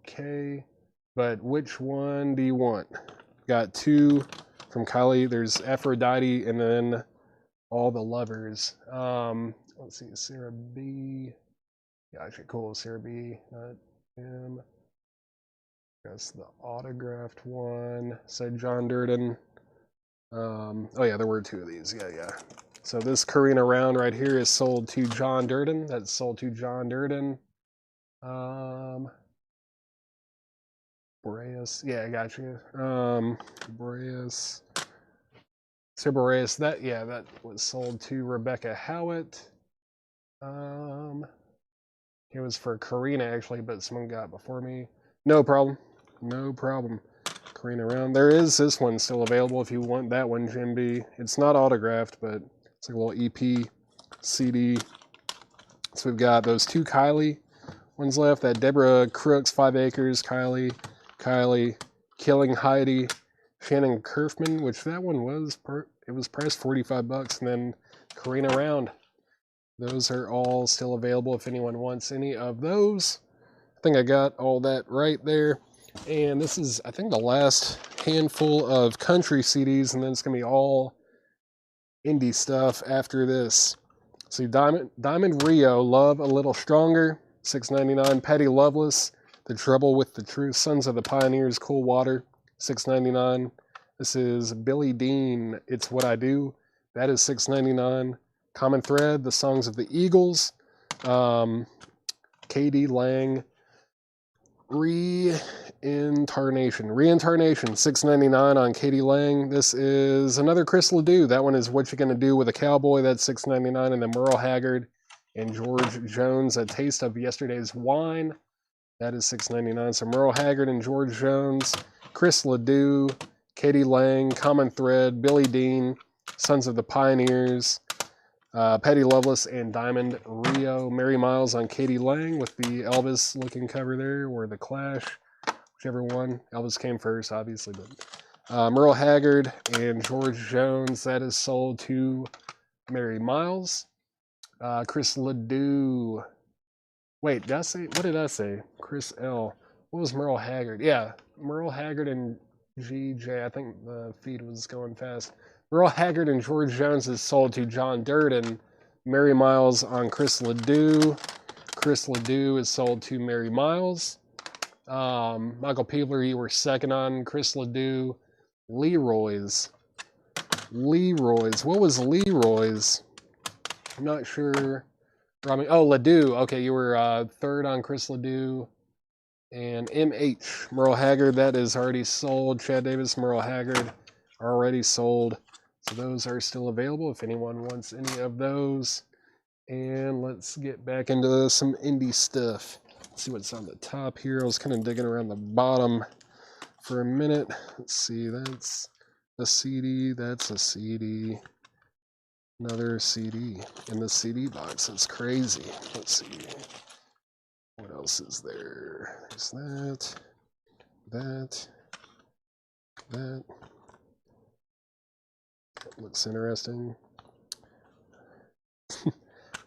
K. But which one do you want? Got 2 from Kylie. There's Aphrodite and then All the Lovers. Let's see, Sarah B. Gotcha, cool, Sarah B. Not him. That's the autographed one. Said John Durden. Oh yeah, there were 2 of these. Yeah. So this Karina Round right here is sold to John Durden. That's sold to John Durden. Bareilles. Yeah, I got you. Bareilles. Sarah Bareilles. That was sold to Rebecca Howitt. It was for Karina actually, but someone got it before me. No problem. Karina Round. There is this one still available if you want that one, Jim B. It's not autographed, but it's like a little EP CD. So we've got those 2 Kylie ones left. That Deborah Crooks, 5 Acres, Kylie, Killing Heidi, Shannon Kerfman, which that one was priced $45, and then Karina Round. Those are all still available if anyone wants any of those. I think I got all that right there. And this is, I think, the last handful of country CDs, and then it's going to be all indie stuff after this. See, Diamond Rio, Love a Little Stronger, $6.99. Patty Loveless, The Trouble with the Truth, Sons of the Pioneers, Cool Water, $6.99. This is Billy Dean, It's What I Do, that is $6.99. Common Thread, The Songs of the Eagles, K.D. Lang, Reincarnation, $6.99 on K.D. Lang. This is another Chris Ledoux. That one is What You Gonna Do with a Cowboy, that's $6.99. And then Merle Haggard and George Jones, A Taste of Yesterday's Wine, that is $6.99. So Merle Haggard and George Jones, Chris Ledoux, K.D. Lang, Common Thread, Billy Dean, Sons of the Pioneers, Patty Loveless and Diamond Rio. Mary Miles on K.D. Lang with the Elvis looking cover there, or the Clash, whichever one. Elvis came first, obviously, but Merle Haggard and George Jones, that is sold to Mary Miles. Chris Ledoux. Wait, did I say, what did I say? Chris L. What was Merle Haggard? Yeah, Merle Haggard and GJ. I think the feed was going fast. Merle Haggard and George Jones is sold to John Durden. Mary Miles on Chris Ledoux. Chris Ledoux is sold to Mary Miles. Michael Peebler, you were second on Chris Ledoux. Leroy's. What was Leroy's? I'm not sure. Ledoux. Okay, you were third on Chris Ledoux. And MH, Merle Haggard, that is already sold. Chad Davis, Merle Haggard, already sold. So those are still available if anyone wants any of those. And let's get back into some indie stuff. Let's see what's on the top here. I was kind of digging around the bottom for a minute. Let's see, that's a CD, that's a CD. Another CD in the CD box. That's crazy. Let's see. What else is there? There's that. That looks interesting.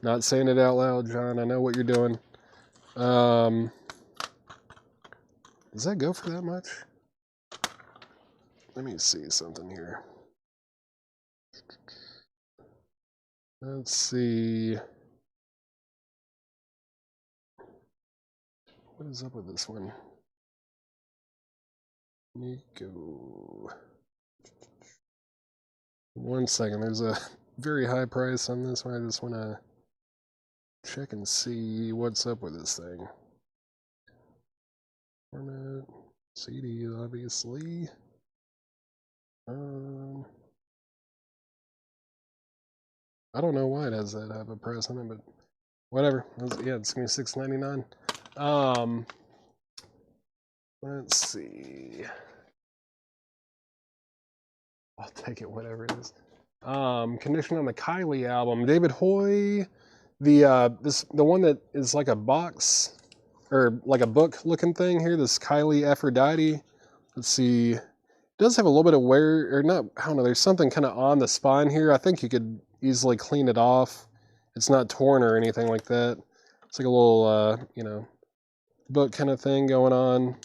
Not saying it out loud, John. I know what you're doing. Does that go for that much? Let me see something here. Let's see. What is up with this one? Nico. 1 second. There's a very high price on this one. I just want to check and see what's up with this thing. Format. CD, obviously. I don't know why it has that high of a price on it, but whatever. Yeah, it's going to be $6.99. Let's see. I'll take it, whatever it is. Condition on the Kylie album. David Hoy, the one that is like a box or like a book looking thing here. This Kylie Aphrodite. Let's see. It does have a little bit of wear, or not. I don't know. There's something kind of on the spine here. I think you could easily clean it off. It's not torn or anything like that. It's like a little, book kind of thing going on.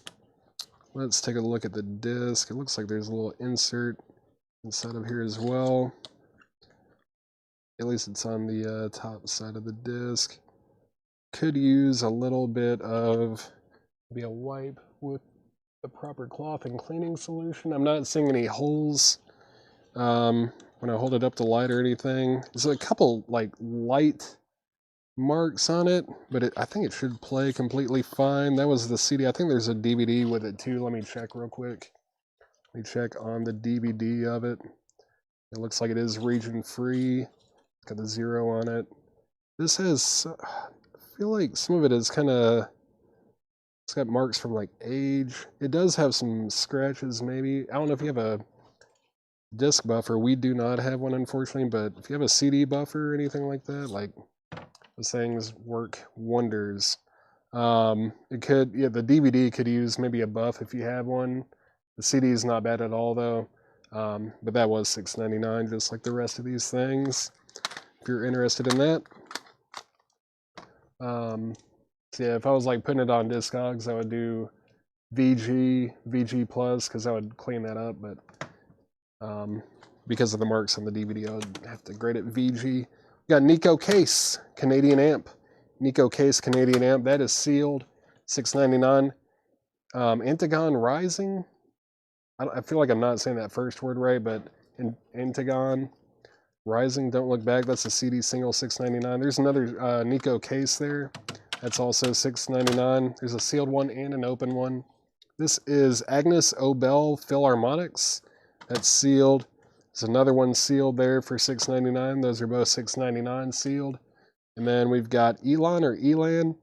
Let's take a look at the disc. It looks like there's a little insert inside of here as well. At least it's on the top side of the disc. Could use a little bit of maybe a wipe with the proper cloth and cleaning solution. I'm not seeing any holes when I hold it up to light or anything. There's a couple like light marks on it, but I think it should play completely fine. That was the CD. I think there's a DVD with it too. Let me check real quick. Let me check on the DVD of it. It looks like it is region free. Got the 0 on it. This has, I feel like some of it is kind of, it's got marks from like age. It does have some scratches maybe. I don't know if you have a disc buffer. We do not have one, unfortunately, but if you have a CD buffer or anything like that, like, those things work wonders. It could, yeah, the DVD could use maybe a buff if you have one. The CD is not bad at all though. But that was $6.99, just like the rest of these things. If you're interested in that. So yeah, if I was like putting it on Discogs, I would do VG Plus because I would clean that up, but because of the marks on the DVD, I would have to grade it VG. We got Nico Case, Canadian amp. Nico Case, Canadian amp. That is sealed, $6.99. Antigon Rising. I feel like I'm not saying that first word right, but Antigon Rising, Don't Look Back. That's a CD single, $6.99. There's another Nico Case there. That's also $6.99. There's a sealed one and an open one. This is Agnes Obel Philharmonics. That's sealed. There's another one sealed there for $6.99. Those are both $6.99 sealed. And then we've got Elan,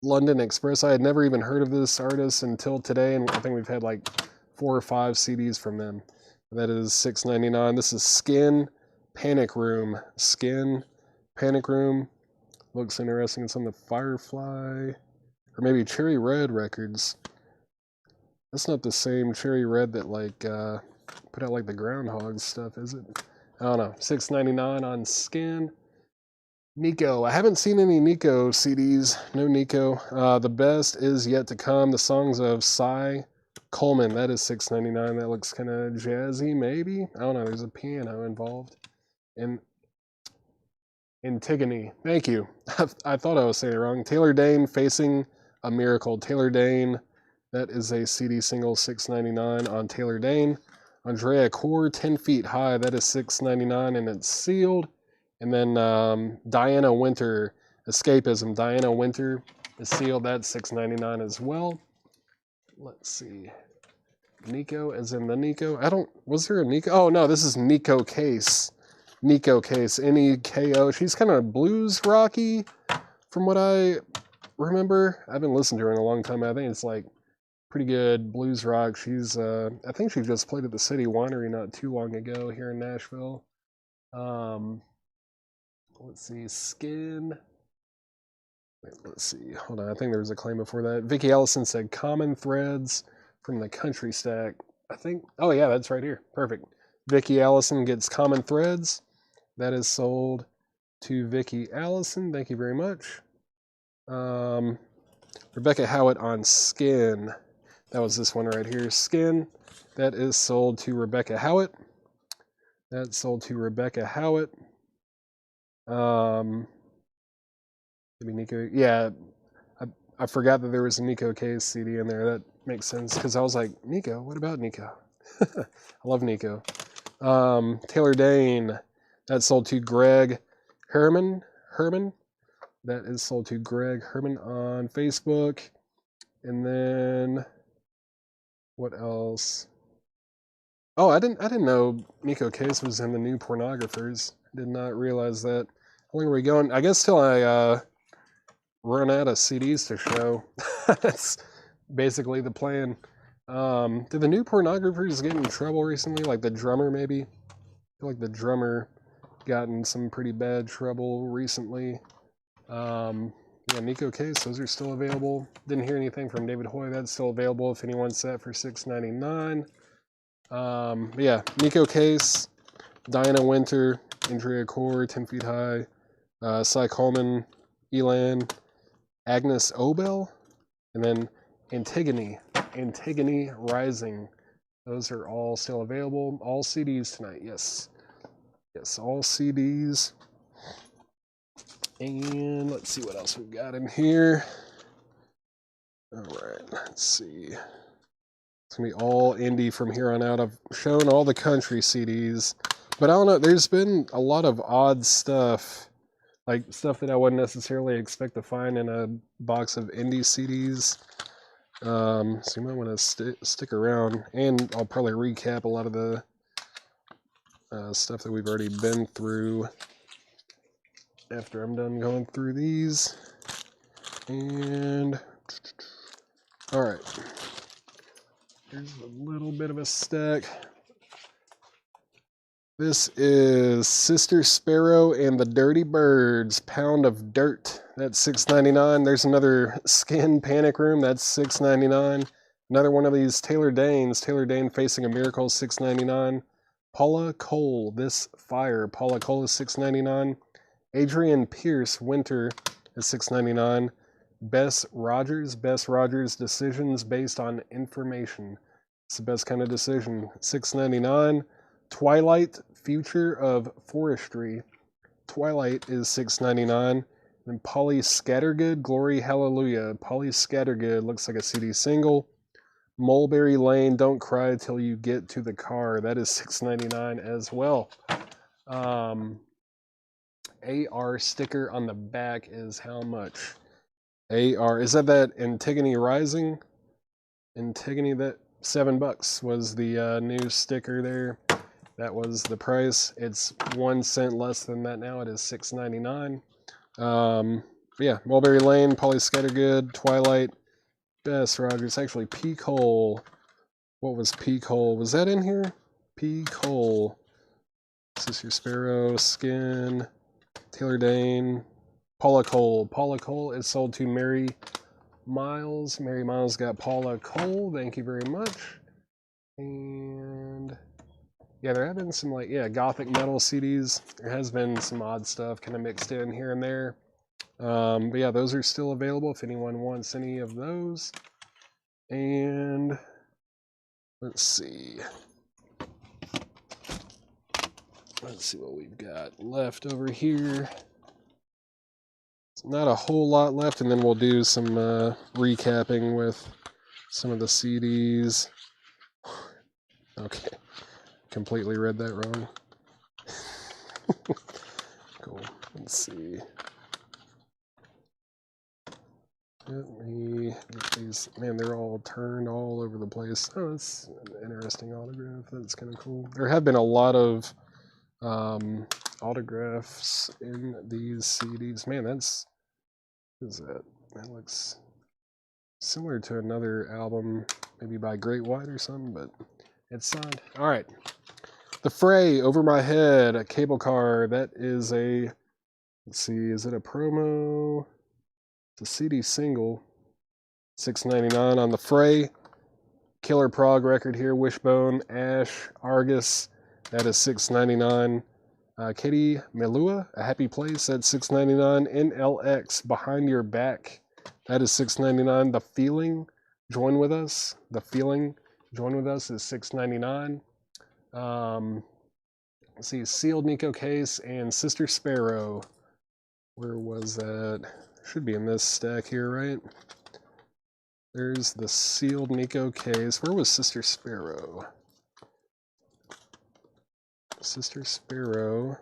London Express. I had never even heard of this artist until today, and I think we've had like 4 or 5 CDs from them. That is $6.99. This is Skin Panic Room. Skin Panic Room. Looks interesting. It's on the Firefly, or maybe Cherry Red Records. That's not the same Cherry Red that like put out like the Groundhog stuff, is it? I don't know. $6.99 on Skin. Nico. I haven't seen any Nico CDs. No Nico. The best is yet to come. The songs of Cy Coleman. That is $6.99. That looks kind of jazzy, maybe. I don't know. There's a piano involved. And Antigone. Thank you. I thought I was saying it wrong. Taylor Dayne, Facing a Miracle. Taylor Dayne. That is a CD single, $6.99 on Taylor Dayne. Andrea Corr, 10 Feet High. That is $6.99 and it's sealed. And then Diana Winter, Escapism. Diana Winter is sealed. That's $6.99 as well. Let's see. Nico, as in the Nico. Was there a Nico? Oh, no, this is Nico Case. Nico Case, N-E-K-O. She's kind of blues rocky from what I remember. I haven't listened to her in a long time. I think it's like pretty good blues rock. She's, I think she just played at the City Winery not too long ago here in Nashville. Let's see, Skin. Wait, let's see. Hold on, I think there was a claim before that. Vicky Ellison said Common Threads from the Country Stack. I think, oh yeah, that's right here. Perfect. Vicky Ellison gets Common Threads. That is sold to Vicky Allison. Thank you very much. Rebecca Howitt on Skin. That was this one right here. Skin. That is sold to Rebecca Howitt. That's sold to Rebecca Howitt. Maybe Nico. Yeah, I forgot that there was a Nico Case CD in there. That makes sense because I was like, Nico. What about Nico? I love Nico. Taylor Dayne. That's sold to Greg Herman. That is sold to Greg Herman on Facebook. And then what else? Oh, I didn't know Nico Case was in the New Pornographers. Did not realize that. How long are we going? I guess till I run out of CDs to show. That's basically the plan. Did the New Pornographers get in trouble recently? Like the drummer, maybe? I feel like the drummer got in some pretty bad trouble recently. Yeah, Nico Case, those are still available. Didn't hear anything from David Hoy. That's still available if anyone's set for $6.99. Yeah, Nico Case, Diana Winter, Andrea Corr, 10 Feet High, Cy Coleman, Elan, Agnes Obel, and then Antigone Rising. Those are all still available. All CDs tonight, yes. Yes, all CDs. And let's see what else we've got in here. All right, let's see. It's going to be all indie from here on out. I've shown all the country CDs, but I don't know. There's been a lot of odd stuff, like stuff that I wouldn't necessarily expect to find in a box of indie CDs. So you might want to stick around, and I'll probably recap a lot of the stuff that we've already been through after I'm done going through these. And all right, here's a little bit of a stack. This is Sister Sparrow and the Dirty Birds, Pound of Dirt. That's $6.99. There's another Skin Panic Room. That's $6.99. Another one of these Taylor Daynes. Taylor Dayne Facing a Miracle, $6.99. Paula Cole, This Fire. Paula Cole is $6.99. Adrian Pierce, Winter is $6.99. Bess Rogers decisions based on information. It's the best kind of decision. $6.99. Twilight, Future of Forestry. Twilight is $6.99. Then Polly Scattergood, Glory Hallelujah. Polly Scattergood looks like a CD single. Mulberry Lane, Don't Cry Till You Get to the Car. That is $6.99 as well. AR sticker on the back is how much? AR, is that Antigone Rising? Antigone, that $7 was the new sticker there. That was the price. It's 1 cent less than that now. It is $6.99. Yeah, Mulberry Lane, Polly Scattergood, Twilight, Bess Rogers. Actually, P. Cole. What was P. Cole? Was that in here? P. Cole. Sister Sparrow, Skin, Taylor Dane, Paula Cole. Paula Cole is sold to Mary Miles. Mary Miles got Paula Cole. Thank you very much. And yeah, there have been some gothic metal CDs. There has been some odd stuff kind of mixed in here and there. But yeah, those are still available if anyone wants any of those. And let's see. Let's see what we've got left over here. It's not a whole lot left, and then we'll do some recapping with some of the CDs. Okay, completely read that wrong. Cool. Let's see. Let me get these. Man, they're all turned all over the place. Oh, that's an interesting autograph. That's kind of cool. There have been a lot of autographs in these CDs. Man, what is that? That looks similar to another album, maybe by Great White or something, but it's signed. All right. The Fray, Over My Head, a cable car. That is a, let's see, is it a promo? It's a CD single. $6.99 on The Fray. Killer Prog record here. Wishbone, Ash, Argus. That is $6.99. Katie Melua, A Happy Place at $6.99. NLX, Behind Your Back. That is $6.99. The Feeling, Join With Us. The Feeling, Join With Us is $6.99. Let's see, Sealed Nico Case and Sister Sparrow. Where was that? Should be in this stack here, right? There's the Sealed Nico Case. Where was Sister Sparrow? Sister Sparrow.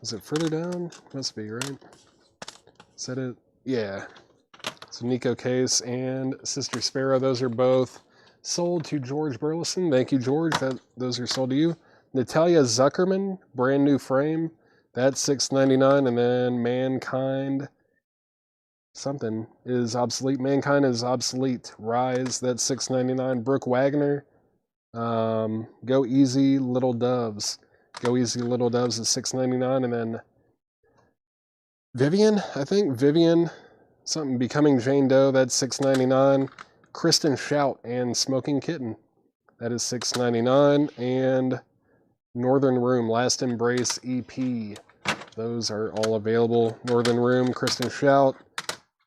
Is it further down? Must be, right? Is that it? Yeah. So Nico Case and Sister Sparrow, those are both sold to George Burleson. Thank you, George. Those are sold to you. Natalia Zuckerman, Brand New Frame. That's $6.99. And then Mankind something is obsolete. Mankind is obsolete. Rise, that's $6.99. Brooke Wagner. Go Easy Little Doves. Go Easy Little Doves is $6.99. And then Vivian, I think. Vivian, something Becoming Jane Doe, that's $6.99. Kristen Shout and Smoking Kitten, that is $6.99. And Northern Room, Last Embrace EP. Those are all available. Northern Room, Kristen Shout,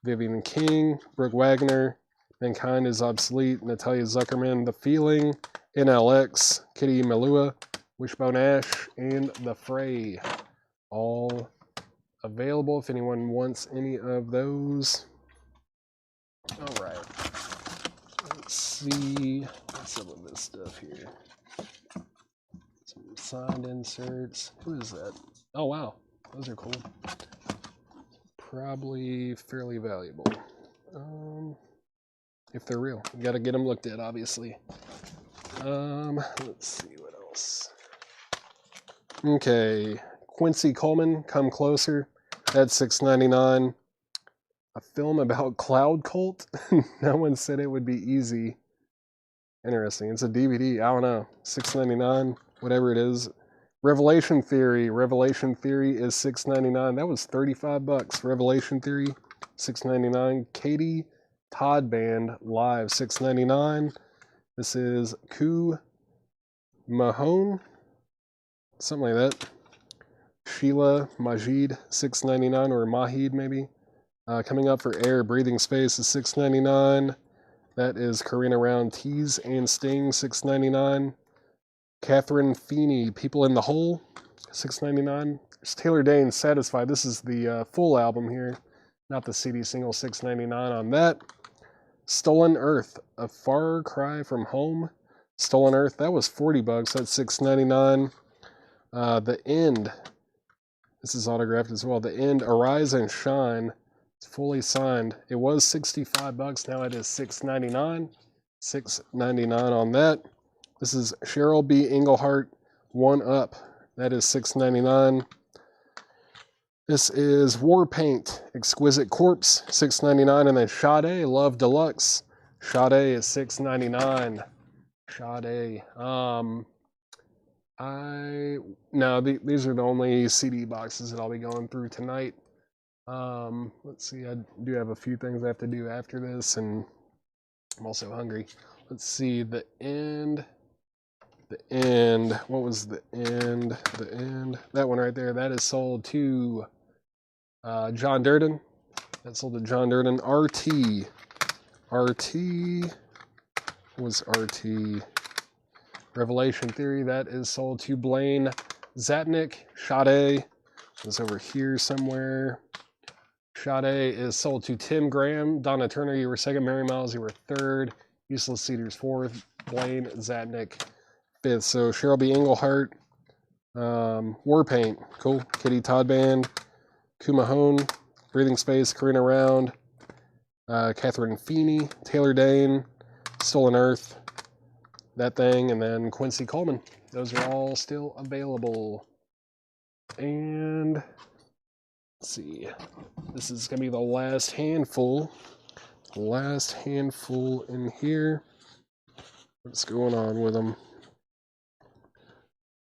Vivian King, Brooke Wagner, Mankind is Obsolete, Natalia Zuckerman, The Feeling, NLX, Kitty Melua, Wishbone Ash, and The Fray. All available if anyone wants any of those. All right. Let's see some of this stuff here. Some signed inserts. Who is that? Oh, wow. Those are cool. Probably fairly valuable. If they're real. You gotta get them looked at, obviously. Let's see what else. Okay. Quincy Coleman, Come Closer. That's $6.99. A film about Cloud Cult. No one said it would be easy. Interesting. It's a DVD. I don't know. $6.99. Whatever it is. Revelation Theory. Revelation Theory is $6.99. That was $35. Revelation Theory, $6.99. Katie Todd Band Live, $6.99. This is Ku Mahone. Something like that. Sheila Majid, $6.99, or Mahid maybe. Coming up for Air, Breathing Space is $6.99. That is Karina Round, Tease and Sting, $6.99. Catherine Feeney, People in the Hole, $6.99. There's Taylor Dayne, Satisfied. This is the full album here, not the CD single, $6.99 on that. Stolen Earth, A Far Cry from Home. Stolen Earth, that was $40. That's $6.99. The End, this is autographed as well. The End, Arise and Shine. It's fully signed. It was $65. Now it is $6.99. $6.99 on that. This is Cheryl B. Engelhart, One Up. That is $6.99. This is War Paint, Exquisite Corpse, $6.99. And then Sade, Love Deluxe. Sade is $6.99. Sade. These are the only CD boxes that I'll be going through tonight. Let's see, I do have a few things I have to do after this, and I'm also hungry. Let's see, The End. What was The End? The End. That one right there, that is sold to John Durden. That's sold to John Durden. RT was RT. Revelation Theory, that is sold to Blaine Zatnick. Sade is over here somewhere. Sade is sold to Tim Graham. Donna Turner, you were second. Mary Miles, you were third. Useless Cedars, fourth. Blaine Zatnick, fifth. So Cheryl B. Engelhart. War Paint, cool. Kitty Todd Band. Kumahone. Breathing Space, Karina Round. Catherine Feeney. Taylor Dayne. Stolen Earth. That thing, and then Quincy Coleman. Those are all still available. And let's see. This is going to be the last handful. Last handful in here. What's going on with them?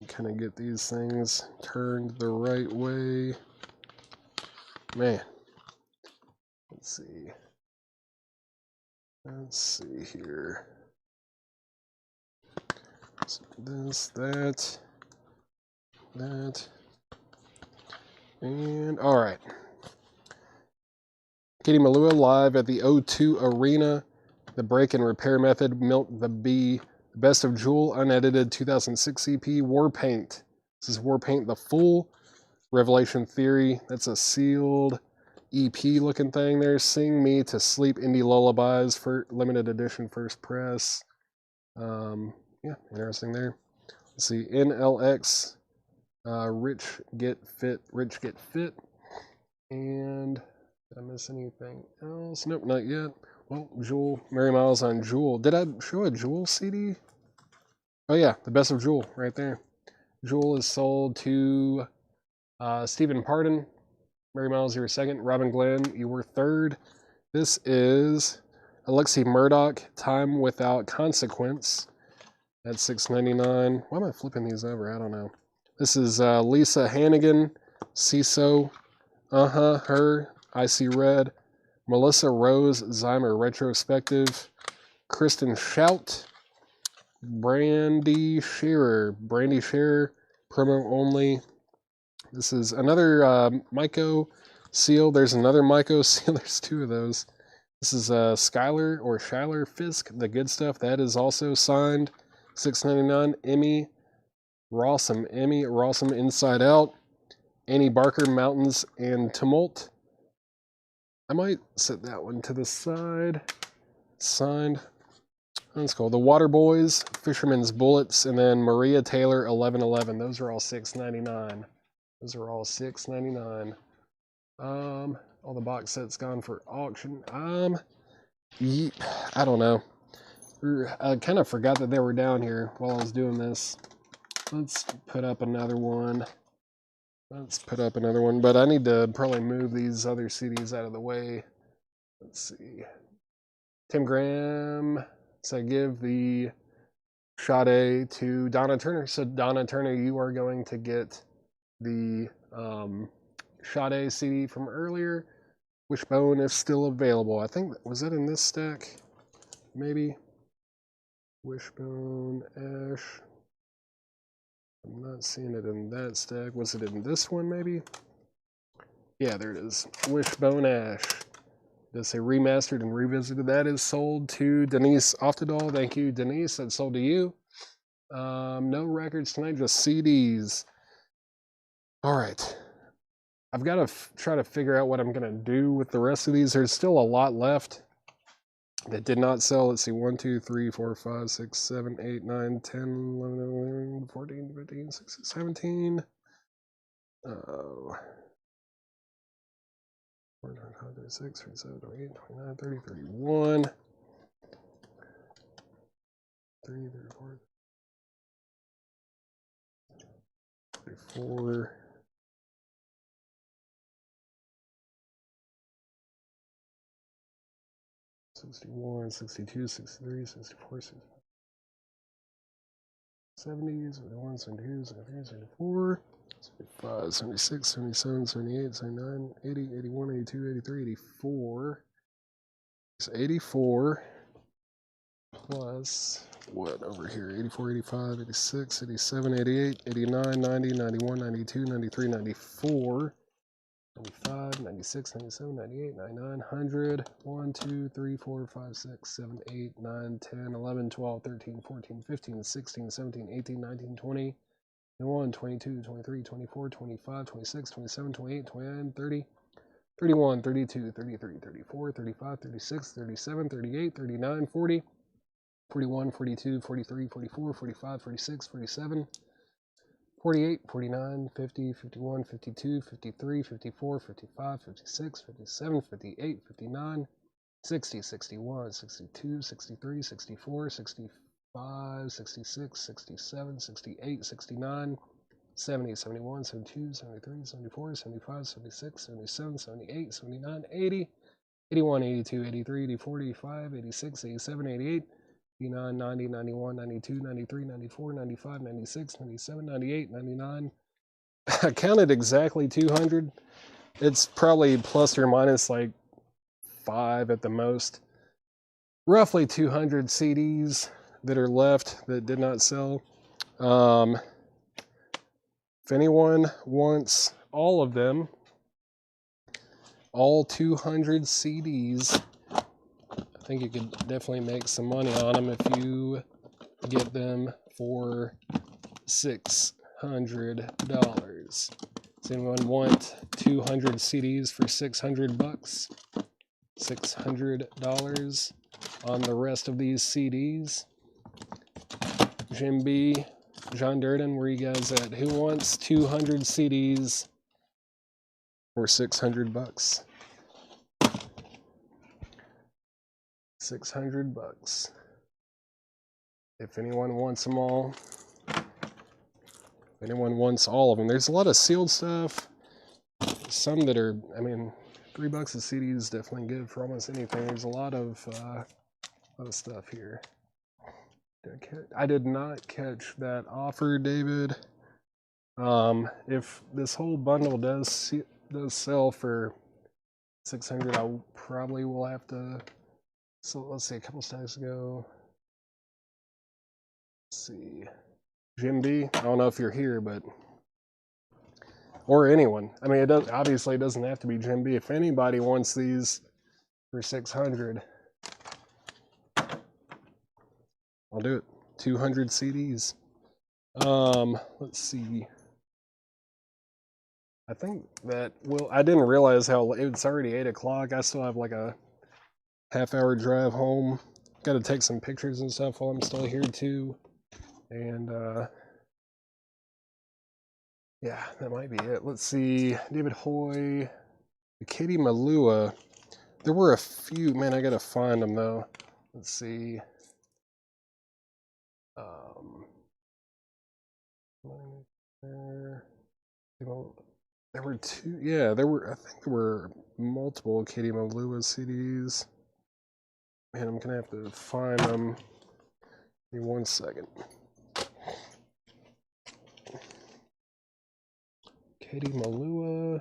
Kind of get these things turned the right way. Man. Let's see. Let's see here. So this, that, and all right. Katie Malua live at the O2 Arena. The Break and Repair Method, Milk the Bee, Best of Jewel, unedited 2006 EP, War Paint. This is War Paint the Full. Revelation Theory, that's a sealed EP looking thing there. Sing Me to Sleep, Indie Lullabies, for limited edition, first press. Yeah, interesting there. Let's see, NLX, Rich Get Fit. And did I miss anything else? Nope, not yet. Well, Jewel, Mary Miles on Jewel. Did I show a Jewel CD? Oh yeah, the Best of Jewel right there. Jewel is sold to Stephen Pardon. Mary Miles, you were second. Robin Glenn, you were third. This is Alexi Murdoch, Time Without Consequence. That's $6.99. Why am I flipping these over? I don't know. This is Lisa Hannigan, CISO, Her, I See Red, Melissa Rose, Zymer Retrospective, Kristen Shout, Brandy Shearer, promo only. This is another Myco seal. There's another Myco seal. There's two of those. This is Skylar Fisk, The Good Stuff. That is also signed. $6.99. Emmy Rossum, Inside Out. Annie Barker, Mountains and Tumult. I might set that one to the side. Signed. That's cool. The Water Boys, Fisherman's Bullets, and then Maria Taylor, 1111. Those are all $6.99. Those are all $6.99. All the box sets gone for auction. I don't know. I kind of forgot that they were down here while I was doing this. Let's put up another one. But I need to probably move these other CDs out of the way. Let's see. Tim Graham. So I give the Sade to Donna Turner. So Donna Turner, you are going to get the Sade CD from earlier. Wishbone is still available. I think, was that in this stack? Maybe. Wishbone, Ash. I'm not seeing it in that stack. Was it in this one, maybe? Yeah, there it is. Wishbone Ash. Does say remastered and revisited. That is sold to Denise Oftedal. Thank you, Denise. That's sold to you. No records tonight, just CDs. All right. I've got to try to figure out what I'm going to do with the rest of these. There's still a lot left that did not sell. Let's see, 1, 2, 3, 4, 5, 6, 7, 8, 9, 10, 11, 14, 15, 16, 17. 36, 37, 28, 29, 30, 31. 30, 34, 34. 61, 62, 63, 64, 65, 70, 71, 72, 73, 74, 75, 76, 77, 78, 79, 80, 81, 82, 83, 84. It's 84 plus what over here? 84, 85, 86, 87, 88, 89, 90, 91, 92, 93, 94. 95, 96, 97, 98, 99, 100, 1, 2, 3, 4, 5, 6, 7, 8, 9, 10, 11, 12, 13, 14, 15, 16, 17, 18, 19, 20, 21, 22, 23, 24, 25, 26, 27, 28, 29, 30, 31, 32, 33, 34, 35, 36, 37, 38, 39, 40, 41, 42, 43, 44, 45, 46, 47, 48, 49, 50, 51, 52, 53, 54, 55, 56, 57, 58, 59, 60, 61, 62, 63, 64, 65, 66, 67, 68, 69, 70, 71, 72, 73, 74, 75, 76, 77, 78, 79, 80, 81, 82, 83, 84, 85, 86, 87, 88, 89, 90, 91, 92, 93, 94, 95, 96, 97, 98, 99. I counted exactly 200. It's probably plus or minus like 5 at the most. Roughly 200 CDs that are left that did not sell. If anyone wants all of them, all 200 CDs, I think you could definitely make some money on them if you get them for $600. Does anyone want 200 CDs for $600? $600 on the rest of these CDs. Jim B, John Durden, where you guys at? Who wants 200 CDs for $600? $600. If anyone wants them all. If anyone wants all of them. There's a lot of sealed stuff. Some that are, I mean, $3 a CD is definitely good for almost anything. There's a lot of stuff here. I did not catch that offer, David. If this whole bundle does sell for $600, I probably will have to. So let's see, a couple stacks ago. Let's see, Jim B. I don't know if you're here, but or anyone. I mean, it does obviously it doesn't have to be Jim B. If anybody wants these for $600, I'll do it. 200 CDs. Let's see. I think that I didn't realize how it's already 8 o'clock. I still have like a half-hour drive home. Got to take some pictures and stuff while I'm still here too. And yeah, that might be it. Let's see. David Hoy, Katie Malua. There were a few. Man, I gotta find them though. Let's see. There were two. Yeah, there were. I think there were multiple Katie Malua CDs. Man, I'm gonna have to find them. Give me 1 second. Katie Malua. I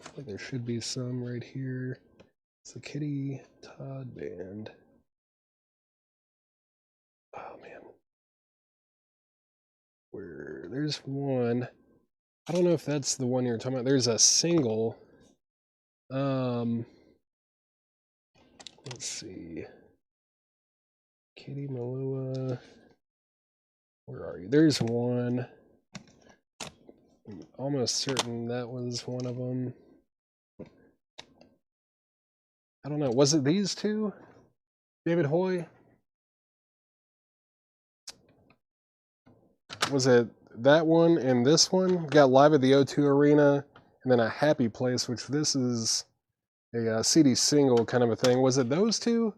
feel like there should be some right here. It's the Kitty Todd Band. Oh man. There's one. I don't know if that's the one you're talking about. There's a single. Let's see. Katie Melua. Where are you? There's one. I'm almost certain that was one of them. I don't know. Was it these two? David Hoy? Was it that one and this one? We got Live at the O2 Arena and then a Happy Place, which this is a CD single kind of a thing. Was it those two?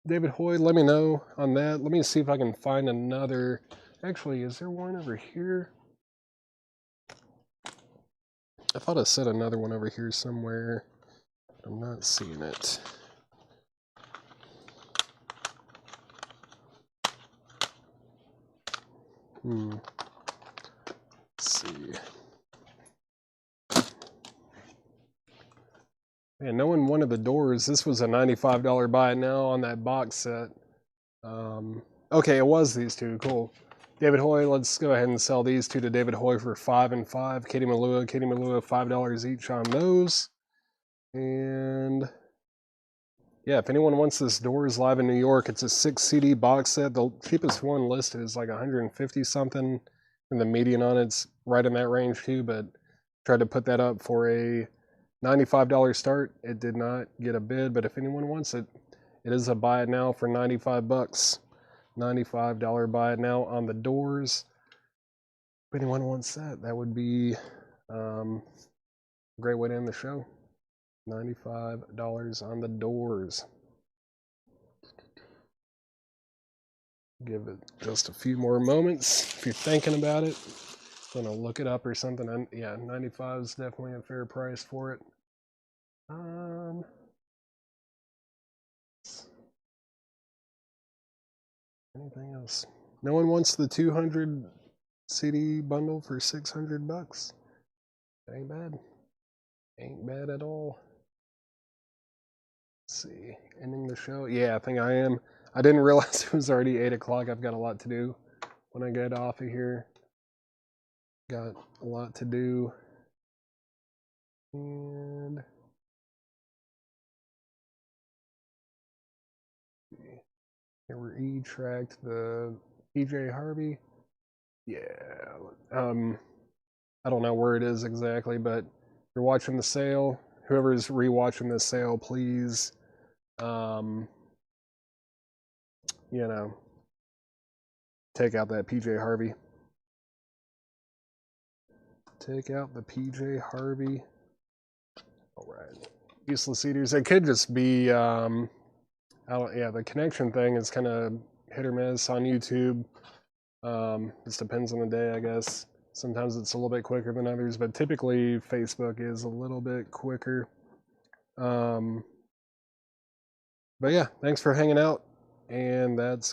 David Hoy, let me know on that. Let me see if I can find another. Actually, is there one over here? I thought I said another one over here somewhere. I'm not seeing it. Let's see. Man, no one wanted the Doors. This was a $95 buy now on that box set. Okay, it was these two. Cool. David Hoy, let's go ahead and sell these two to David Hoy for $5 and $5. Katie Melua, $5 each on those. And yeah, if anyone wants this Doors Live in New York, it's a 6 CD box set. The cheapest one listed is like 150 something, and the median on it's right in that range too. But tried to put that up for a $95 start. It did not get a bid, but if anyone wants it, it is a buy it now for 95 bucks. $95 buy it now on the Doors. If anyone wants that, that would be a great way to end the show. $95 on the Doors. Give it just a few more moments if you're thinking about it. Gonna look it up or something. And yeah, 95 is definitely a fair price for it. Anything else? No one wants the 200 CD bundle for 600 bucks. Ain't bad. Ain't bad at all. Let's see. Ending the show. Yeah, I think I am. I didn't realize it was already 8 o'clock. I've got a lot to do when I get off of here. Got a lot to do. And here we're E-tracked the PJ Harvey. Yeah. I don't know where it is exactly, but if you're watching the sale, whoever's rewatching this sale, please, you know, take out that PJ Harvey. Take out the PJ Harvey. All right. Useless Eaters. It could just be, yeah, the connection thing is kind of hit or miss on YouTube. Just depends on the day, I guess. Sometimes it's a little bit quicker than others, but typically Facebook is a little bit quicker. But yeah, thanks for hanging out, and that's